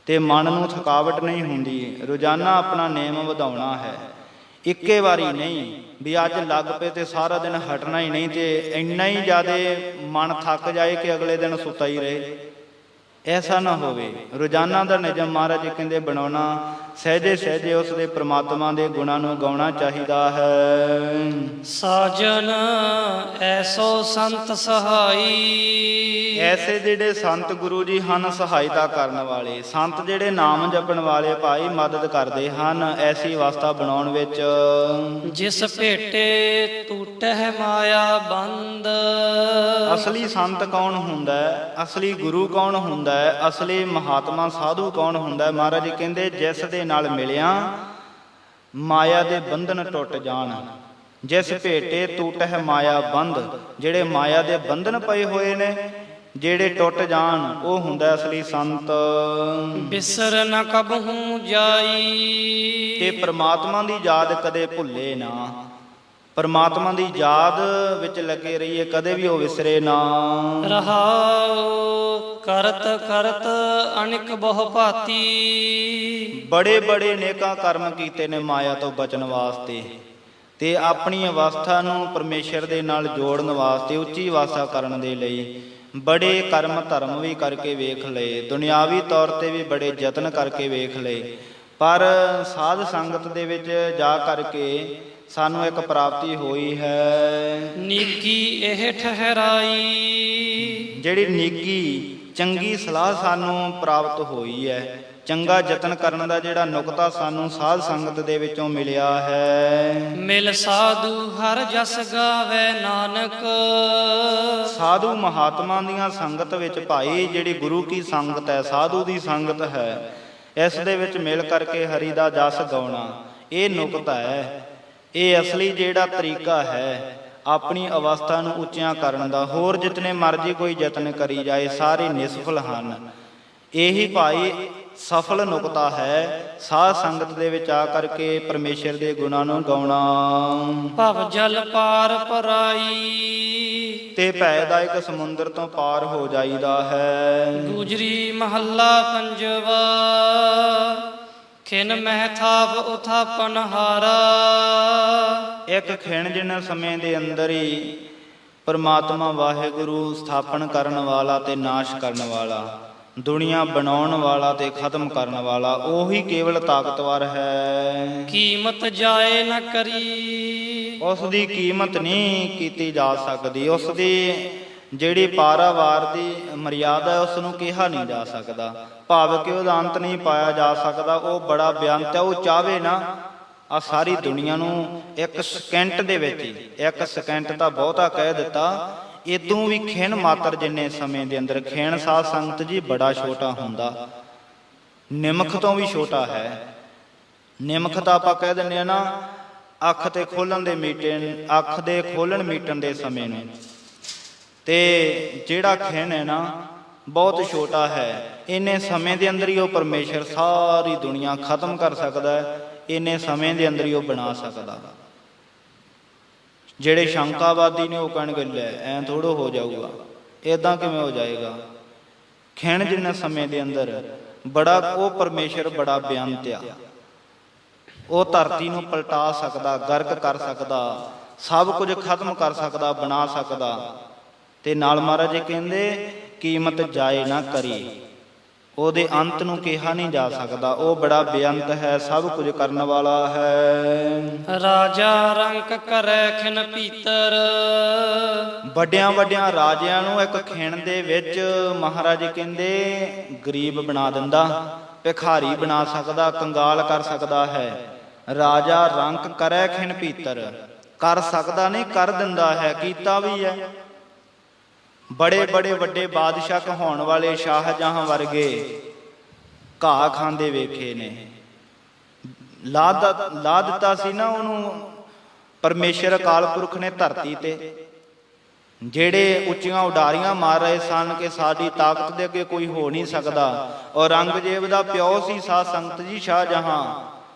ਤੇ ਮਨ ਨੂੰ ਥਕਾਵਟ ਨਹੀਂ ਹੁੰਦੀ। ਰੋਜ਼ਾਨਾ ਆਪਣਾ ਨੇਮ ਵਧਾਉਣਾ ਹੈ, ਇੱਕੇ ਵਾਰੀ ਨਹੀਂ ਵੀ ਅੱਜ ਲੱਗ ਪਏ ਤੇ ਸਾਰਾ ਦਿਨ ਹਟਣਾ ਹੀ ਨਹੀਂ ਤੇ ਇੰਨਾ ਹੀ ਜ਼ਿਆਦਾ ਮਨ ਥੱਕ ਜਾਏ ਕਿ ਅਗਲੇ ਦਿਨ ਸੁੱਤਾ ਹੀ ਰਹੇ, ਐਸਾ ਨਾ ਹੋਵੇ। ਰੋਜ਼ਾਨਾ ਦਾ ਨਿਯਮ ਮਹਾਰਾਜ ਜੀ ਕਹਿੰਦੇ ਬਣਾਉਣਾ, ਸਹਿਜੇ ਸਹਿਜੇ ਉਸ ਦੇ ਪ੍ਰਮਾਤਮਾ ਦੇ ਗੁਣਾਂ ਨੂੰ ਗਾਉਣਾ ਚਾਹੀਦਾ ਹੈ। ਸਾਜਨ ਐਸੋ ਸੰਤ ਸਹਾਈ, ਐਸੇ ਜਿਹੜੇ ਸੰਤ ਗੁਰੂ ਜੀ ਹਨ ਸਹਾਇਤਾ ਕਰਨ ਵਾਲੇ, ਸੰਤ ਜਿਹੜੇ ਨਾਮ ਜਪਣ ਵਾਲੇ ਭਾਈ ਮਦਦ ਕਰਦੇ ਹਨ ਐਸੀ ਅਵਸਥਾ ਬਣਾਉਣ ਵਿੱਚ। ਜਿਸ ਭੇਟੇ ਟੂਟਹਿ ਮਾਇਆ ਬੰਦ, ਅਸਲੀ ਸੰਤ ਕੌਣ ਹੁੰਦਾ ਹੈ, ਅਸਲੀ ਗੁਰੂ ਕੌਣ ਹੁੰਦਾ ਹੈ, ਅਸਲੀ ਮਹਾਤਮਾ ਸਾਧੂ ਕੌਣ ਹੁੰਦਾ ਹੈ? ਮਹਾਰਾਜ ਜੀ ਕਹਿੰਦੇ ਜਿਸ ਦੇ ਨਾਲ ਮਿਲਿਆ ਮਾਇਆ ਦੇ ਬੰਧਨ ਟੁੱਟ ਜਾਣ। ਜਿਸ ਭੇਟੇ ਟੂਟਹਿ ਮਾਇਆ ਬੰਧ, ਜਿਹੜੇ ਮਾਇਆ ਦੇ ਬੰਧਨ ਪਏ ਹੋਏ ਨੇ ਜਿਹੜੇ ਟੁੱਟ ਜਾਣ, ਉਹ ਹੁੰਦਾ ਅਸਲੀ ਸੰਤ। ਬਿਸਰ ਨ ਕਬਹੂ ਜਾਈ, ਤੇ ਪ੍ਰਮਾਤਮਾ ਦੀ ਯਾਦ ਕਦੇ ਭੁੱਲੇ ਨਾ, ਪਰਮਾਤਮਾ ਦੀ ਯਾਦ ਵਿੱਚ ਲੱਗੇ ਰਹੀਏ, ਕਦੇ ਵੀ ਉਹ ਵਿਸਰੇ ਨਾ। ਰਹਾਉ ਕਰਤ ਕਰਤ ਅਨਿਕ ਬਹੁ ਭਾਤੀ, ਬੜੇ ਬੜੇ ਨੇਕਾਂ ਕਰਮ ਕੀਤੇ ਨੇ ਮਾਇਆ ਤੋਂ ਬਚਣ ਵਾਸਤੇ ਤੇ ਆਪਣੀ ਅਵਸਥਾ ਨੂੰ ਪਰਮੇਸ਼ਰ ਦੇ ਨਾਲ ਜੋੜਨ ਵਾਸਤੇ, ਉੱਚੀ ਅਵਸਥਾ ਕਰਨ ਦੇ ਲਈ ਬੜੇ ਕਰਮ ਧਰਮ ਵੀ ਕਰਕੇ ਵੇਖ ਲਏ, ਦੁਨਿਆਵੀ ਤੌਰ ਤੇ ਵੀ ਬੜੇ ਯਤਨ ਕਰਕੇ ਵੇਖ ਲਏ, ਪਰ ਸਾਧ ਸੰਗਤ ਦੇ ਵਿੱਚ ਜਾ ਕਰਕੇ ਸਾਨੂੰ ਇੱਕ ਪ੍ਰਾਪਤੀ ਹੋਈ ਹੈ। ਨੀਕੀ ਇਹ ਠਹਿਰਾਈ, ਜਿਹੜੀ ਨੀਕੀ ਚੰਗੀ ਸਲਾਹ ਸਾਨੂੰ ਪ੍ਰਾਪਤ ਹੋਈ ਹੈ, ਚੰਗਾ ਯਤਨ ਕਰਨ ਦਾ ਜਿਹੜਾ ਨੁਕਤਾ ਸਾਨੂੰ ਸਾਧ ਸੰਗਤ ਦੇ ਵਿੱਚੋਂ ਮਿਲਿਆ ਹੈ। ਮਿਲ ਸਾਧੂ ਹਰ ਜਸ ਗਾਵੇ ਨਾਨਕ, ਸਾਧੂ ਮਹਾਤਮਾ ਦੀਆਂ ਸੰਗਤ ਵਿੱਚ ਭਾਈ ਜਿਹੜੀ ਗੁਰੂ ਕੀ ਸੰਗਤ ਹੈ, ਸਾਧੂ ਦੀ ਸੰਗਤ ਹੈ, ਇਸ ਦੇ ਵਿੱਚ ਮਿਲ ਕਰਕੇ ਹਰੀ ਦਾ ਜਸ ਗਾਉਣਾ, ਇਹ ਨੁਕਤਾ ਹੈ, ਇਹ ਅਸਲੀ ਜਿਹੜਾ ਤਰੀਕਾ ਹੈ ਆਪਣੀ ਅਵਸਥਾ ਨੂੰ ਉੱਚਿਆਂ ਕਰਨ ਦਾ। ਹੋਰ ਜਿਤਨੇ ਮਰਜ਼ੀ ਕੋਈ ਯਤਨ ਕਰੀ ਜਾਏ ਸਾਰੇ ਨਿਸਫਲ ਹਨ। ਇਹੀ ਭਾਈ ਸਫਲ ਨੁਕਤਾ ਹੈ, ਸਾਧ ਸੰਗਤ ਦੇ ਵਿੱਚ ਆ ਕਰਕੇ ਪਰਮੇਸ਼ਰ ਦੇ ਗੁਣਾਂ ਨੂੰ ਗਾਉਣਾ। ਭਵ ਜਲ ਪਾਰ ਪਰਾਈ, ਤੇ ਭੈਦਾਇਕ ਸਮੁੰਦਰ ਤੋਂ ਪਾਰ ਹੋ ਜਾਈਦਾ ਹੈ। ਗੁਜਰੀ ਮਹੱਲਾ ਪੰਜਵਾ, ਖਿਨ ਮਹਿ ਥਾਪ ਉਥਾਪਨ ਹਾਰਾ, ਇੱਕ ਖਿਣ ਜਿਨ ਸਮੇਂ ਦੇ ਅੰਦਰ ਹੀ ਪਰਮਾਤਮਾ ਵਾਹਿਗੁਰੂ ਸਥਾਪਨ ਕਰਨ ਵਾਲਾ ਤੇ ਨਾਸ਼ ਕਰਨ ਵਾਲਾ, ਦੁਨੀਆ ਬਣਾਉਣ ਵਾਲਾ ਤੇ ਖਤਮ ਕਰਨ ਵਾਲਾ, ਉਹੀ ਕੇਵਲ ਤਾਕਤਵਰ ਹੈ। ਕੀਮਤ ਜਾਏ ਨਾ ਕਰੀ, ਉਸ ਦੀ ਕੀਮਤ ਨਹੀਂ ਕੀਤੀ ਜਾ ਸਕਦੀ, ਉਸ ਦੀ ਜਿਹੜੀ ਪਾਰਾਵਾਰ ਦੀ ਮਰਿਆਦਾ ਉਸ ਨੂੰ ਕਿਹਾ ਨਹੀਂ ਜਾ ਸਕਦਾ, ਭਾਵ ਕਿ ਉਹਦਾ ਅੰਤ ਨਹੀਂ ਪਾਇਆ ਜਾ ਸਕਦਾ। ਉਹ ਬੜਾ ਬੇਅੰਤ ਹੈ, ਉਹ ਚਾਹਵੇ ਨਾ ਆ ਸਾਰੀ ਦੁਨੀਆ ਨੂੰ ਇੱਕ ਸਕਿੰਟ ਦੇ ਵਿੱਚ ਹੀ, ਇੱਕ ਸਕਿੰਟ ਤਾਂ ਬਹੁਤਾ ਕਹਿ ਦਿੱਤਾ, ਇਦੋਂ ਵੀ ਖਿਣ ਮਾਤਰ ਜਿੰਨੇ ਸਮੇਂ ਦੇ ਅੰਦਰ, ਖਿਣ ਸਾਧ ਸੰਗਤ ਜੀ ਬੜਾ ਛੋਟਾ ਹੁੰਦਾ, ਨਿਮਖ ਤੋਂ ਵੀ ਛੋਟਾ ਹੈ। ਨਿਮਖ ਤਾਂ ਆਪਾਂ ਕਹਿ ਦਿੰਦੇ ਆ ਨਾ, ਅੱਖ ਤੇ ਖੋਲਣ ਦੇ ਮੀਟਣ, ਅੱਖ ਦੇ ਖੋਲਣ ਮੀਟਣ ਦੇ ਸਮੇਂ ਨੂੰ, ਤੇ ਜਿਹੜਾ ਖਿਣ ਹੈ ਨਾ ਬਹੁਤ ਛੋਟਾ ਹੈ। ਇੰਨੇ ਸਮੇਂ ਦੇ ਅੰਦਰ ਹੀ ਉਹ ਪਰਮੇਸ਼ਰ ਸਾਰੀ ਦੁਨੀਆ ਖਤਮ ਕਰ ਸਕਦਾ ਹੈ, ਇੰਨੇ ਸਮੇਂ ਦੇ ਅੰਦਰ ਹੀ ਉਹ ਬਣਾ ਸਕਦਾ। ਜਿਹੜੇ ਸ਼ੰਕਾਵਾਦੀ ਨੇ ਉਹ ਕਹਿਣਗੇ ਲੈ ਐਂ ਥੋੜ੍ਹਾ ਹੋ ਜਾਊਗਾ, ਏਦਾਂ ਕਿਵੇਂ ਹੋ ਜਾਏਗਾ। ਖਿਣ ਜਿੰਨੇ ਸਮੇਂ ਦੇ ਅੰਦਰ ਬੜਾ ਉਹ ਪਰਮੇਸ਼ਰ ਬੜਾ ਬੇਅੰਤ ਆ, ਉਹ ਧਰਤੀ ਨੂੰ ਪਲਟਾ ਸਕਦਾ, ਗਰਕ ਕਰ ਸਕਦਾ, ਸਭ ਕੁਝ ਖਤਮ ਕਰ ਸਕਦਾ, ਬਣਾ ਸਕਦਾ। ਤੇ ਨਾਲ ਮਹਾਰਾਜ ਜੀ ਕਹਿੰਦੇ ਕੀਮਤ ਜਾਏ ਨਾ ਕਰੀ, ਉਹਦੇ ਅੰਤ ਨੂੰ ਕਿਹਾ ਨਹੀਂ ਜਾ ਸਕਦਾ, ਉਹ ਬੜਾ ਬੇਅੰਤ ਹੈ, ਸਭ ਕੁਝ ਕਰਨ ਵਾਲਾ ਹੈ। ਰਾਜਾ ਰੰਕ ਕਰੈ ਖਿਨ ਪੀਤਰ। ਵੱਡਿਆਂ ਵੱਡਿਆਂ ਰਾਜਿਆਂ ਨੂੰ ਇੱਕ ਖਿਣ ਦੇ ਵਿੱਚ ਮਹਾਰਾਜ ਕਹਿੰਦੇ ਗਰੀਬ ਬਣਾ ਦਿੰਦਾ, ਭਿਖਾਰੀ ਬਣਾ ਸਕਦਾ, ਕੰਗਾਲ ਕਰ ਸਕਦਾ ਹੈ। ਰਾਜਾ ਰੰਕ ਕਰੈ ਖਿਨ ਪੀਤਰ, ਕਰ ਸਕਦਾ ਨਹੀਂ, ਕਰ ਦਿੰਦਾ ਹੈ, ਕੀਤਾ ਵੀ ਹੈ। ਬੜੇ ਬੜੇ ਵੱਡੇ ਬਾਦਸ਼ਾਹ ਕਹਾਉਣ ਵਾਲੇ ਸ਼ਾਹਜਹਾਂ ਵਰਗੇ ਘਾਹ ਖਾਂਦੇ ਵੇਖੇ ਨੇ। ਲਾ ਦਿੱਤਾ ਸੀ ਨਾ ਉਹਨੂੰ ਪਰਮੇਸ਼ਰ ਅਕਾਲ ਪੁਰਖ ਨੇ ਧਰਤੀ ਤੇ, ਜਿਹੜੇ ਉੱਚੀਆਂ ਉਡਾਰੀਆਂ ਮਾਰ ਰਹੇ ਸਨ ਕਿ ਸਾਡੀ ਤਾਕਤ ਦੇ ਅੱਗੇ ਕੋਈ ਹੋ ਨਹੀਂ ਸਕਦਾ। ਔਰੰਗਜ਼ੇਬ ਦਾ ਪਿਓ ਸੀ ਸਾਧ ਸੰਗਤ ਜੀ ਸ਼ਾਹਜਹਾਂ,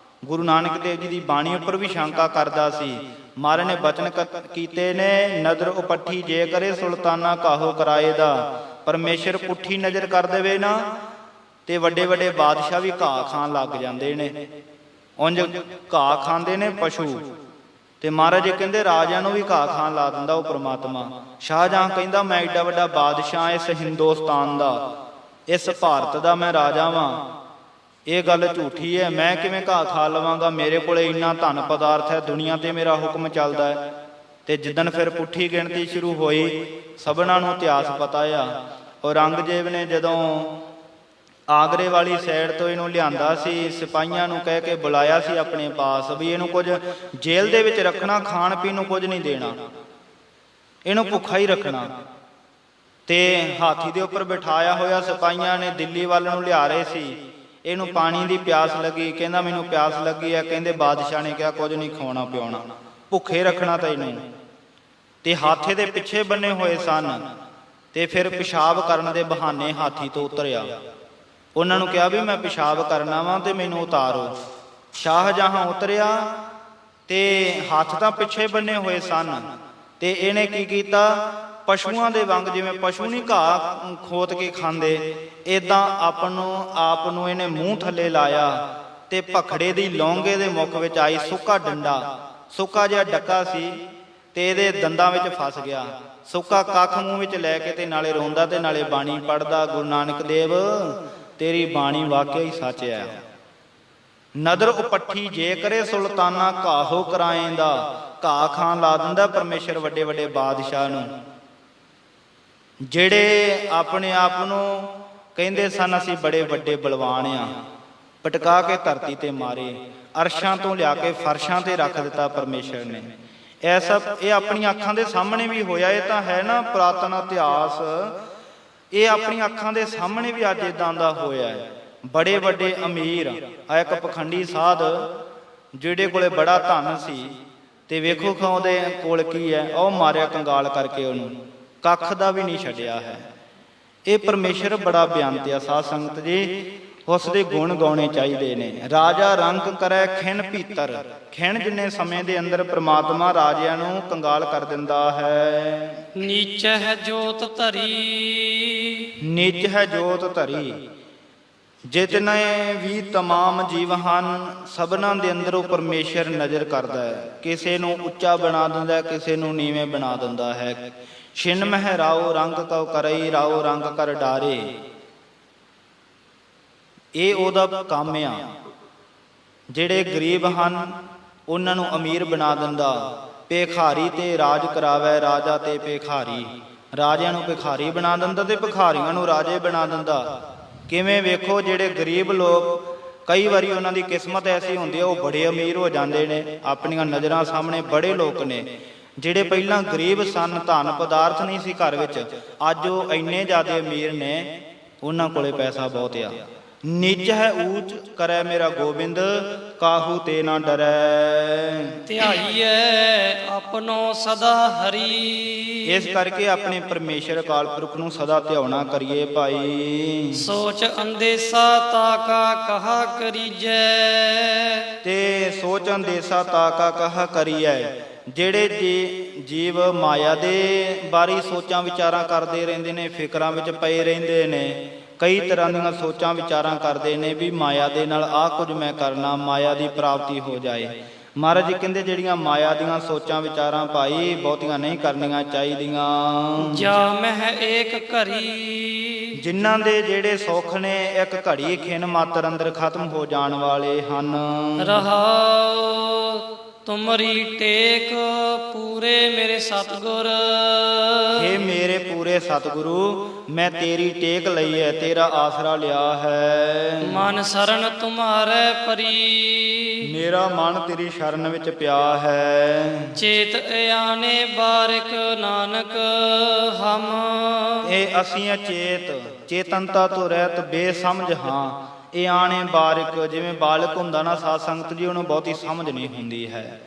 ਗੁਰੂ ਨਾਨਕ ਦੇਵ ਜੀ ਦੀ ਬਾਣੀ ਉੱਪਰ ਵੀ ਸ਼ੰਕਾ ਕਰਦਾ ਸੀ। ਮਹਾਰਾਜ ਨੇ ਬਚਨ ਕੀਤੇ ਨੇ, ਨਜ਼ਰ ਉਪੱਠੀ ਜੇ ਕਰੇ ਸੁਲਤਾਨਾ ਕਾਹੋ ਕਰਾਏ ਦਾ। ਪਰਮੇਸ਼ਰ ਪੁੱਠੀ ਨਜ਼ਰ ਕਰ ਦੇਵੇ ਨਾ ਤੇ ਵੱਡੇ ਵੱਡੇ ਬਾਦਸ਼ਾਹ ਵੀ ਘਾਹ ਖਾਣ ਲੱਗ ਜਾਂਦੇ ਨੇ। ਉਂਝ ਘਾਹ ਖਾਂਦੇ ਨੇ ਪਸ਼ੂ, ਤੇ ਮਹਾਰਾਜ ਜੀ ਕਹਿੰਦੇ ਰਾਜਿਆਂ ਨੂੰ ਵੀ ਘਾਹ ਖਾਣ ਲਾ ਦਿੰਦਾ ਉਹ ਪ੍ਰਮਾਤਮਾ। ਸ਼ਾਹਜਹਾਂ ਕਹਿੰਦਾ ਮੈਂ ਏਡਾ ਵੱਡਾ ਬਾਦਸ਼ਾਹ ਇਸ ਹਿੰਦੁਸਤਾਨ ਦਾ, ਇਸ ਭਾਰਤ ਦਾ ਮੈਂ ਰਾਜਾ ਵਾਂ, ਇਹ ਗੱਲ ਝੂਠੀ ਹੈ, ਮੈਂ ਕਿਵੇਂ ਘਾਹ ਖਾ ਲਵਾਂਗਾ, ਮੇਰੇ ਕੋਲ ਇੰਨਾ ਧਨ ਪਦਾਰਥ ਹੈ, ਦੁਨੀਆ ਤੇ ਮੇਰਾ ਹੁਕਮ ਚੱਲਦਾ ਹੈ। ਤੇ ਜਿੱਦਣ ਫਿਰ ਪੁੱਠੀ ਗਿਣਤੀ ਸ਼ੁਰੂ ਹੋਈ, ਸਭਨਾਂ ਨੂੰ ਇਤਿਹਾਸ ਪਤਾ ਆ। ਔਰੰਗਜ਼ੇਬ ਨੇ ਜਦੋਂ ਆਗਰੇ ਵਾਲੀ ਸਾਈਡ ਤੋਂ ਇਹਨੂੰ ਲਿਆਂਦਾ ਸੀ, ਸਿਪਾਹੀਆਂ ਨੂੰ ਕਹਿ ਕੇ ਬੁਲਾਇਆ ਸੀ ਆਪਣੇ ਪਾਸ ਵੀ ਇਹਨੂੰ ਕੁਝ ਜੇਲ੍ਹ ਦੇ ਵਿੱਚ ਰੱਖਣਾ, ਖਾਣ ਪੀਣ ਨੂੰ ਕੁਝ ਨਹੀਂ ਦੇਣਾ, ਇਹਨੂੰ ਭੁੱਖਾ ਹੀ ਰੱਖਣਾ। ਤੇ ਹਾਥੀ ਦੇ ਉੱਪਰ ਬਿਠਾਇਆ ਹੋਇਆ ਸਿਪਾਹੀਆਂ ਨੇ ਦਿੱਲੀ ਵੱਲ ਨੂੰ ਲਿਆ ਰਹੇ ਸੀ। ਇਹਨੂੰ ਪਾਣੀ ਦੀ ਪਿਆਸ ਲੱਗੀ, ਕਹਿੰਦਾ ਮੈਨੂੰ ਪਿਆਸ ਲੱਗੀ ਹੈ। ਕਹਿੰਦੇ ਬਾਦਸ਼ਾਹ ਨੇ ਕਿਹਾ ਕੁਝ ਨਹੀਂ ਖਵਾਉਣਾ ਪਿਆਉਣਾ, ਭੁੱਖੇ ਰੱਖਣਾ ਤੈਨੂੰ। ਤੇ ਹਾਥੀ ਦੇ ਪਿੱਛੇ ਬੰਨੇ ਹੋਏ ਸਨ, ਤੇ ਫਿਰ ਪਿਸ਼ਾਬ ਕਰਨ ਦੇ ਬਹਾਨੇ ਹਾਥੀ ਤੋਂ ਉਤਰਿਆ। ਉਹਨਾਂ ਨੂੰ ਕਿਹਾ ਵੀ ਮੈਂ ਪਿਸ਼ਾਬ ਕਰਨਾ ਵਾਂ ਤੇ ਮੈਨੂੰ ਉਤਾਰੋ। ਸ਼ਾਹਜਹਾਂ ਉਤਰਿਆ ਤੇ ਹੱਥ ਤਾਂ ਪਿੱਛੇ ਬੰਨੇ ਹੋਏ ਸਨ, ਤੇ ਇਹਨੇ ਕੀ ਕੀਤਾ, ਪਸ਼ੂਆਂ ਦੇ ਵਾਂਗ, ਜਿਵੇਂ ਪਸ਼ੂ ਨਹੀਂ ਘਾਹ ਖੋਤ ਕੇ ਖਾਂਦੇ, ਏਦਾਂ ਆਪ ਨੂੰ ਇਹਨੇ ਮੂੰਹ ਥੱਲੇ ਲਾਇਆ ਤੇ ਭਖੜੇ ਦੀ ਲੌਂਗੇ ਦੇ ਮੁੱਖ ਵਿੱਚ ਆਈ ਸੁੱਕਾ ਡੰਡਾ, ਸੁੱਕਾ ਜਿਹਾ ਡੱਕਾ ਸੀ, ਤੇ ਇਹਦੇ ਦੰਦਾਂ ਵਿੱਚ ਫਸ ਗਿਆ। ਸੁੱਕਾ ਕੱਖ ਮੂੰਹ ਵਿੱਚ ਲੈ ਕੇ ਤੇ ਨਾਲੇ ਰੋਂਦਾ ਤੇ ਨਾਲੇ ਬਾਣੀ ਪੜ੍ਹਦਾ, ਗੁਰੂ ਨਾਨਕ ਦੇਵ ਤੇਰੀ ਬਾਣੀ ਵਾਕਿਆ ਹੀ ਸੱਚ ਹੈ। ਨਦਰ ਉਪੱਠੀ ਜੇ ਕਰੇ ਸੁਲਤਾਨਾ ਕਾਹੋ ਕਰਾਏਂਦਾ, ਘਾਹ ਖਾਣ ਲਾ ਦਿੰਦਾ ਪਰਮੇਸ਼ਰ ਵੱਡੇ ਵੱਡੇ ਬਾਦਸ਼ਾਹ ਨੂੰ, ਜਿਹੜੇ ਆਪਣੇ ਆਪ ਨੂੰ ਕਹਿੰਦੇ ਸਨ ਅਸੀਂ ਬੜੇ ਵੱਡੇ ਬਲਵਾਨ ਆ। ਪਟਕਾ ਕੇ ਧਰਤੀ ਤੇ ਮਾਰੇ, ਅਰਸ਼ਾਂ ਤੋਂ ਲਿਆ ਕੇ ਫਰਸ਼ਾਂ ਤੇ ਰੱਖ ਦਿੱਤਾ ਪਰਮੇਸ਼ਰ ਨੇ। ਇਹ ਆਪਣੀਆਂ ਅੱਖਾਂ ਦੇ ਸਾਹਮਣੇ ਵੀ ਹੋਇਆ। ਇਹ ਤਾਂ ਹੈ ਨਾ ਪੁਰਾਤਨ ਇਤਿਹਾਸ, ਇਹ ਆਪਣੀਆਂ ਅੱਖਾਂ ਦੇ ਸਾਹਮਣੇ ਵੀ ਅੱਜ ਇਦਾਂ ਦਾ ਹੋਇਆ ਹੈ। ਬੜੇ ਵੱਡੇ ਅਮੀਰ, ਆ ਇੱਕ ਪਖੰਡੀ ਸਾਧ ਜਿਹੜੇ ਕੋਲੇ ਬੜਾ ਧਨ ਸੀ, ਤੇ ਵੇਖੋ ਉਹਦੇ ਕੋਲ ਕੀ ਹੈ, ਉਹ ਮਾਰਿਆ ਕੰਗਾਲ ਕਰਕੇ, ਉਹਨੂੰ ਕੱਖ ਦਾ ਵੀ ਨਹੀਂ ਛੱਡਿਆ ਹੈ। ਇਹ ਪਰਮੇਸ਼ਰ ਬੜਾ ਬੇਅੰਤ ਆ ਸਾਧ ਸੰਗਤ ਜੀ, ਉਸ ਦੇ ਗੁਣ ਗਾਉਣੇ ਚਾਹੀਦੇ ਨੇ। ਰਾਜਾ ਰੰਕ ਕਰੈ ਖਿਣ ਪੀਤਰ, ਖਿਣ ਜਿੰਨੇ ਸਮੇਂ ਦੇ ਅੰਦਰ ਪ੍ਰਮਾਤਮਾ ਰਾਜਿਆਂ ਨੂੰ ਕੰਗਾਲ ਕਰ ਦਿੰਦਾ ਹੈ। ਨੀਚ ਹੈ ਜੋਤ ਧਰੀ, ਨੀਚ ਹੈ ਜੋਤ ਧਰੀ, ਜਿਤਨੇ ਵੀ ਤਮਾਮ ਜੀਵ ਹਨ ਸਭਨਾਂ ਦੇ ਅੰਦਰ ਉਹ ਪਰਮੇਸ਼ਰ ਨਜ਼ਰ ਕਰਦਾ ਹੈ। ਕਿਸੇ ਨੂੰ ਉੱਚਾ ਬਣਾ ਦਿੰਦਾ, ਕਿਸੇ ਨੂੰ ਨੀਵੇਂ ਬਣਾ ਦਿੰਦਾ ਹੈ। ਛਿਨ ਮਹਿ ਰਾਓ ਰੰਗ ਕਉ ਕਰਈ, ਰਾਓ ਰੰਗ ਕਰ ਡਾਰੇ, ਇਹ ਉਹਦਾ ਕੰਮ ਆ। ਜਿਹੜੇ ਗਰੀਬ ਹਨ ਉਹਨਾਂ ਨੂੰ ਅਮੀਰ ਬਣਾ ਦਿੰਦਾ, ਭਿਖਾਰੀ ਤੇ ਰਾਜ ਕਰਾਵੇ ਰਾਜਾ ਤੇ ਭਿਖਾਰੀ, ਰਾਜਿਆਂ ਨੂੰ ਭਿਖਾਰੀ ਬਣਾ ਦਿੰਦਾ ਤੇ ਭਿਖਾਰੀਆਂ ਨੂੰ ਰਾਜੇ ਬਣਾ ਦਿੰਦਾ। ਕਿਵੇਂ ਵੇਖੋ, ਜਿਹੜੇ ਗਰੀਬ ਲੋਕ ਕਈ ਵਾਰੀ ਉਹਨਾਂ ਦੀ ਕਿਸਮਤ ਐਸੀ ਹੁੰਦੀ ਹੈ, ਉਹ ਬੜੇ ਅਮੀਰ ਹੋ ਜਾਂਦੇ ਨੇ। ਆਪਣੀਆਂ ਨਜ਼ਰਾਂ ਸਾਹਮਣੇ ਬੜੇ ਲੋਕ ਨੇ ਜਿਹੜੇ ਪਹਿਲਾਂ ਗਰੀਬ ਸਨ, ਧਨ ਪਦਾਰਥ ਨਹੀਂ ਸੀ ਘਰ ਵਿੱਚ, ਅੱਜ ਉਹ ਇੰਨੇ ਜ਼ਿਆਦਾ ਅਮੀਰ ਨੇ, ਉਹਨਾਂ ਕੋਲੇ ਪੈਸਾ ਬਹੁਤ ਆ। ਨਿਜ ਹੈ ਊਚ ਕਰੈ ਮੇਰਾ ਗੋਬਿੰਦ, ਕਾਹੂ ਤੇ ਨਾ ਡਰੈ। ਧਿਆਈਐ ਆਪਣੋ ਸਦਾ ਹਰੀ। ਇਸ ਕਰਕੇ ਆਪਣੇ ਪਰਮੇਸ਼ਰ ਅਕਾਲ ਪੁਰਖ ਨੂੰ ਸਦਾ ਧਿਆਉਣਾ ਕਰੀਏ ਭਾਈ। ਸੋਚ ਅੰਦੇਸਾ ਤਾਕਾ ਕਹਾ ਕਰੀਜੈ। ਤੇ ਸੋਚ ਅੰਦੇਸਾ ਤਾਕਾ ਕਹਾ ਕਰੀਐ। ਜਿਹੜੇ ਜੀਵ ਮਾਇਆ ਦੇ ਬਾਰੇ ਸੋਚਾਂ ਵਿਚਾਰਾਂ ਕਰਦੇ ਰਹਿੰਦੇ ਨੇ, ਫਿਕਰਾਂ ਵਿੱਚ ਪਏ ਰਹਿੰਦੇ ਨੇ, ਕਈ ਤਰ੍ਹਾਂ ਦੀਆਂ ਸੋਚਾਂ ਵਿਚਾਰਾਂ ਕਰਦੇ ਨੇ ਵੀ ਮਾਇਆ ਦੇ ਨਾਲ ਆਹ ਕੁਝ ਮੈਂ ਕਰਨਾ, ਮਾਇਆ ਦੀ ਪ੍ਰਾਪਤੀ ਹੋ ਜਾਏ। ਮਹਾਰਾਜ ਜੀ ਕਹਿੰਦੇ ਜਿਹੜੀਆਂ ਮਾਇਆ ਦੀਆਂ ਸੋਚਾਂ ਵਿਚਾਰਾਂ ਭਾਈ ਬਹੁਤੀਆਂ ਨਹੀਂ ਕਰਨੀਆਂ ਚਾਹੀਦੀਆਂ। ਜਾ ਮਹਿ ਏਕ ਘਰੀ। ਜਿਨ੍ਹਾਂ ਦੇ ਜਿਹੜੇ ਸੁੱਖ ਨੇ ਇੱਕ ਘੜੀ ਖਿਨ ਮਾਤਰ ਅੰਦਰ ਖਤਮ ਹੋ ਜਾਣ ਵਾਲੇ ਹਨ। ਰਹਾਉ ਤੁਮਰੀ ਟੇਕ ਪੂਰੇ ਮੇਰੇ ਸਤਿਗੁਰ। ਹੇ ਮੇਰੇ ਪੂਰੇ ਸਤਿਗੁਰੂ, ਮੈਂ ਤੇਰੀ ਟੇਕ ਲਈ ਹੈ, ਤੇਰਾ ਆਸਰਾ ਲਿਆ ਹੈ। ਮਨ ਸਰਨ ਤੁਮਾਰੇ ਪਰੀ। ਮੇਰਾ ਮਨ ਤੇਰੀ ਸ਼ਰਨ ਵਿੱਚ ਪਿਆ ਹੈ। ਚੇਤ ਆਨੇ ਬਾਰਿਕ ਨਾਨਕ ਹਮ। ਇਹ ਅਸੀਂ ਅਚੇਤ, ਚੇਤਨਤਾ ਤੋਂ ਰਹਿਤ ਬੇਸਮਝ ਹਾਂ। ਇਹ ਆਣੇ ਬਾਰਿਕ, ਜਿਵੇਂ ਬਾਲਕ ਹੁੰਦਾ ਨਾ ਸਾਧ ਸੰਗਤ ਜੀ, ਉਹਨੂੰ ਬਹੁਤੀ ਸਮਝ ਨਹੀਂ ਹੁੰਦੀ ਹੈ,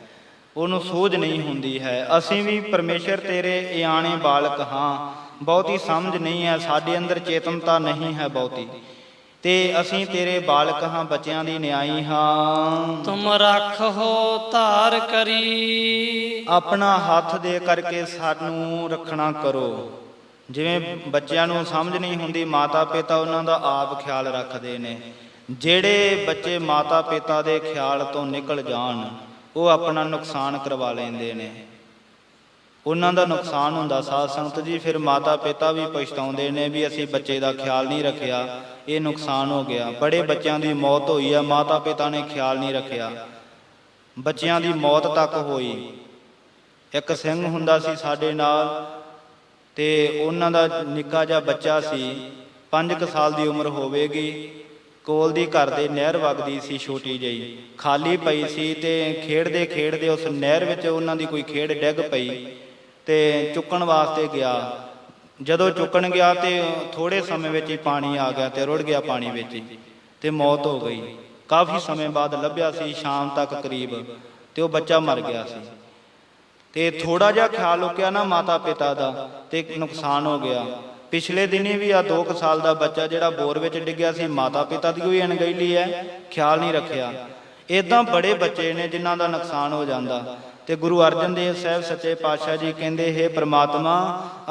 ਉਹਨੂੰ ਸੋਝ ਨਹੀਂ ਹੁੰਦੀ ਹੈ। ਅਸੀਂ ਵੀ ਪਰਮੇਸ਼ਰ ਤੇਰੇ ਇਹ ਆਣੇ ਬਾਲਕ ਹਾਂ, ਬਹੁਤੀ ਸਮਝ ਨਹੀਂ ਹੈ, ਸਾਡੇ ਅੰਦਰ ਚੇਤਨਤਾ ਨਹੀਂ ਹੈ ਬਹੁਤੀ, ਤੇ ਅਸੀਂ ਤੇਰੇ ਬਾਲਕ ਹਾਂ, ਬੱਚਿਆਂ ਦੀ ਨਿਆਈ ਹਾਂ। ਤੁਮ ਰੱਖੋ ਧਾਰ ਕਰੀ। ਆਪਣਾ ਹੱਥ ਦੇ ਕਰਕੇ ਸਾਨੂੰ ਰੱਖਣਾ ਕਰੋ। ਜਿਵੇਂ ਬੱਚਿਆਂ ਨੂੰ ਸਮਝ ਨਹੀਂ ਹੁੰਦੀ, ਮਾਤਾ ਪਿਤਾ ਉਹਨਾਂ ਦਾ ਆਪ ਖਿਆਲ ਰੱਖਦੇ ਨੇ। ਜਿਹੜੇ ਬੱਚੇ ਮਾਤਾ ਪਿਤਾ ਦੇ ਖਿਆਲ ਤੋਂ ਨਿਕਲ ਜਾਣ, ਉਹ ਆਪਣਾ ਨੁਕਸਾਨ ਕਰਵਾ ਲੈਂਦੇ ਨੇ, ਉਹਨਾਂ ਦਾ ਨੁਕਸਾਨ ਹੁੰਦਾ ਸਾਧ ਸੰਗਤ ਜੀ। ਫਿਰ ਮਾਤਾ ਪਿਤਾ ਵੀ ਪਛਤਾਉਂਦੇ ਨੇ ਵੀ ਅਸੀਂ ਬੱਚੇ ਦਾ ਖਿਆਲ ਨਹੀਂ ਰੱਖਿਆ, ਇਹ ਨੁਕਸਾਨ ਹੋ ਗਿਆ। ਬੜੇ ਬੱਚਿਆਂ ਦੀ ਮੌਤ ਹੋਈ ਆ, ਮਾਤਾ ਪਿਤਾ ਨੇ ਖਿਆਲ ਨਹੀਂ ਰੱਖਿਆ, ਬੱਚਿਆਂ ਦੀ ਮੌਤ ਤੱਕ ਹੋਈ। ਇੱਕ ਸਿੰਘ ਹੁੰਦਾ ਸੀ ਸਾਡੇ ਨਾਲ, ਤੇ ਉਹਨਾਂ ਦਾ ਨਿੱਕਾ ਜਿਹਾ ਬੱਚਾ ਸੀ, 5 ਸਾਲ ਦੀ ਉਮਰ ਹੋਵੇਗੀ। ਕੋਲ ਦੀ ਘਰ ਦੇ ਨਹਿਰ ਵਗਦੀ ਸੀ, ਛੋਟੀ ਜਿਹੀ ਖਾਲੀ ਪਈ ਸੀ, ਤੇ ਖੇਡਦੇ ਖੇਡਦੇ ਉਸ ਨਹਿਰ ਵਿੱਚ ਉਹਨਾਂ ਦੀ ਕੋਈ ਖੇਡ ਡਿੱਗ ਪਈ, ਤੇ ਚੁੱਕਣ ਵਾਸਤੇ ਗਿਆ। ਜਦੋਂ ਚੁੱਕਣ ਗਿਆ ਤੇ ਥੋੜੇ ਸਮੇਂ ਵਿੱਚ ਹੀ ਪਾਣੀ ਆ ਗਿਆ, ਤੇ ਰੁੜ ਗਿਆ ਪਾਣੀ ਵਿੱਚ ਹੀ, ਤੇ ਮੌਤ ਹੋ ਗਈ। ਕਾਫੀ ਸਮੇਂ ਬਾਅਦ ਲੱਭਿਆ ਸੀ, ਸ਼ਾਮ ਤੱਕ ਕਰੀਬ, ਤੇ ਉਹ ਬੱਚਾ ਮਰ ਗਿਆ ਸੀ। ਤੇ ਥੋੜਾ ਜਿਹਾ ਖਿਆਲ ਲੁਕਿਆ ਨਾ ਮਾਤਾ ਪਿਤਾ ਦਾ, ਤੇ ਨੁਕਸਾਨ ਹੋ ਗਿਆ। ਪਿਛਲੇ ਦਿਨੀ ਵੀ ਆ 2 ਸਾਲ ਦਾ ਬੱਚਾ ਜਿਹੜਾ ਬੋਰ ਵਿੱਚ ਡਿੱਗਿਆ ਸੀ, ਮਾਤਾ ਪਿਤਾ ਦੀ ਕੋਈ ਅਣਗਹਿਲੀ ਹੈ, ਖਿਆਲ ਨਹੀਂ ਰੱਖਿਆ। ਏਦਾਂ ਬੜੇ ਬੱਚੇ ਨੇ ਜਿਨ੍ਹਾਂ ਦਾ ਨੁਕਸਾਨ ਹੋ ਜਾਂਦਾ। ਤੇ ਗੁਰੂ ਅਰਜਨ ਦੇਵ ਸਾਹਿਬ ਸੱਚੇ ਪਾਤਸ਼ਾਹ ਜੀ ਕਹਿੰਦੇ, ਹੇ ਪ੍ਰਮਾਤਮਾ,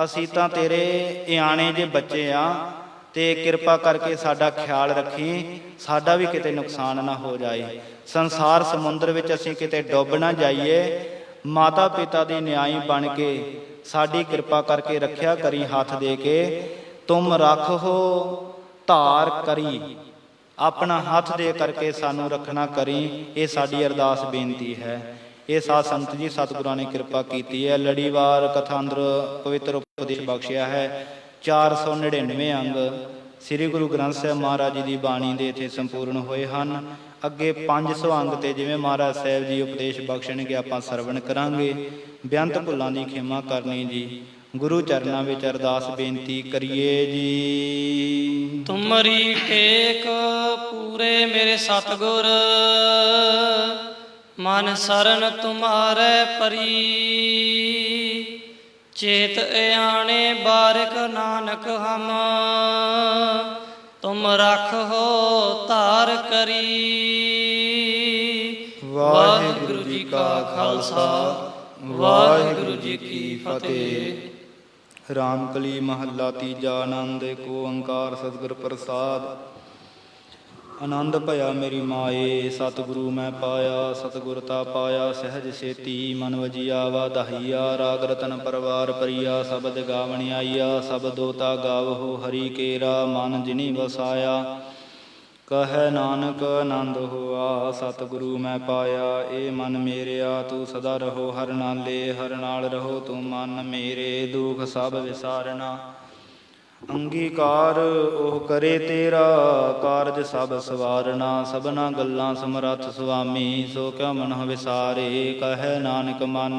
ਅਸੀਂ ਤਾਂ ਤੇਰੇ ਇਆਣੇ ਜੇ ਬੱਚੇ ਆ, ਤੇ ਕਿਰਪਾ ਕਰਕੇ ਸਾਡਾ ਖਿਆਲ ਰੱਖੀ, ਸਾਡਾ ਵੀ ਕਿਤੇ ਨੁਕਸਾਨ ਨਾ ਹੋ ਜਾਏ। ਸੰਸਾਰ ਸਮੁੰਦਰ ਵਿੱਚ ਅਸੀਂ ਕਿਤੇ ਡੁੱਬ ਨਾ ਜਾਈਏ। ਮਾਤਾ ਪਿਤਾ ਦੀ ਨਿਆਈ ਬਣ ਕੇ ਸਾਡੀ ਕਿਰਪਾ ਕਰਕੇ ਰੱਖਿਆ ਕਰੀ ਹੱਥ ਦੇ ਕੇ। ਤੁਮ ਰੱਖੋ ਧਾਰ ਕਰੀ, ਆਪਣਾ ਹੱਥ ਦੇ ਕਰਕੇ ਸਾਨੂੰ ਰੱਖਣਾ ਕਰੀ। ਇਹ ਸਾਡੀ ਅਰਦਾਸ ਬੇਨਤੀ ਹੈ। ਇਹ ਸਾਧ ਸੰਤ ਜੀ ਸਤਿਗੁਰਾਂ ਨੇ ਕਿਰਪਾ ਕੀਤੀ ਹੈ। ਲੜੀਵਾਰ ਕਥਾ ਅੰਦਰ ਪਵਿੱਤਰ ਉਪਦੇਸ਼ ਬਖਸ਼ਿਆ ਹੈ। 499 ਅੰਗ ਸ੍ਰੀ ਗੁਰੂ ਗ੍ਰੰਥ ਸਾਹਿਬ ਮਹਾਰਾਜ ਜੀ ਦੀ ਬਾਣੀ ਦੇ ਇੱਥੇ ਸੰਪੂਰਨ ਹੋਏ ਹਨ। ਅੱਗੇ 500 ਅੰਗ ਤੇ ਜਿਵੇਂ ਮਹਾਰਾਜ ਸਾਹਿਬ ਜੀ ਉਪਦੇਸ਼ ਬਖਸ਼ਣਗੇ ਆਪਾਂ ਸਰਵਣ ਕਰਾਂਗੇ। ਬੇਅੰਤ ਭੁੱਲਾਂ ਦੀ ਖਿਮਾ ਕਰਨੀ ਜੀ। ਗੁਰੂ ਚਰਨਾਂ ਵਿੱਚ ਅਰਦਾਸ ਬੇਨਤੀ ਕਰੀਏ ਜੀ। ਤੁਮਰੀ ਟੇਕ ਪੂਰੇ ਮੇਰੇ ਸਤਿਗੁਰ, ਮਨ ਸਰਨ ਤੁਮਾਰੇ ਪਰੀ। ਚੇਤ ਆਣੇ ਬਾਰਿਕ ਨਾਨਕ ਹਮ, ਤੁਮ ਰੱਖੋ ਧਾਰ ਕਰੀ। ਵਾਹਿਗੁਰੂ ਜੀ ਕਾ ਖਾਲਸਾ, ਵਾਹਿਗੁਰੂ ਜੀ ਕੀ ਫਤਿਹ। ਰਾਮਕਲੀ ਮਹੱਲਾ ਤੀਜਾ। ਆਨੰਦ ਏਕ ਓੰਕਾਰ ਸਤਿਗੁਰ ਪ੍ਰਸਾਦ। ਆਨੰਦ ਭਇਆ ਮੇਰੀ ਮਾਏ, ਸਤਿਗੁਰੂ ਮੈਂ ਪਾਇਆ। ਸਤਿਗੁਰ ਤਾ ਪਾਇਆ ਸਹਿਜ ਸੇਤੀ, ਮਨ ਵਜੀਆ ਵਾਧਾਈਆ। ਰਾਗ ਰਤਨ ਪਰਵਾਰ ਪਰੀਆ, ਸ਼ਬਦ ਗਾਵਣ ਆਈਆ। ਸ਼ਬਦੋ ਤਾ ਗਾਵਹੋ ਹਰੀ ਕੇਰਾ, ਮਨ ਜਿਨੀ ਵਸਾਇਆ। ਕਹੈ ਨਾਨਕ ਆਨੰਦ ਹੋਆ, ਸਤਿਗੁਰੂ ਮੈਂ ਪਾਇਆ। ਏ ਮਨ ਮੇਰਿਆ ਤੂੰ ਸਦਾ ਰਹੋ ਹਰ ਨਾਲੇ, ਹਰ ਨਾਲ ਰਹੋ ਤੂੰ ਮਨ ਮੇਰੇ। ਦੁਖ ਸਭ ਵਿਸਾਰਨਾ ਅੰਗੀਕਾਰ ਉਹ ਕਰੇ ਤੇਰਾ, ਕਾਰਜ ਸਭ ਸਵਾਰਨਾ। ਸਭਨਾ ਗੱਲਾਂ ਸਮਰੱਥ ਸੁਆਮੀ, ਸੋ ਕਿਆ ਮਨਹੁ ਵਿਸਾਰੇ, ਕਹੈ ਨਾਨਕ ਮਨ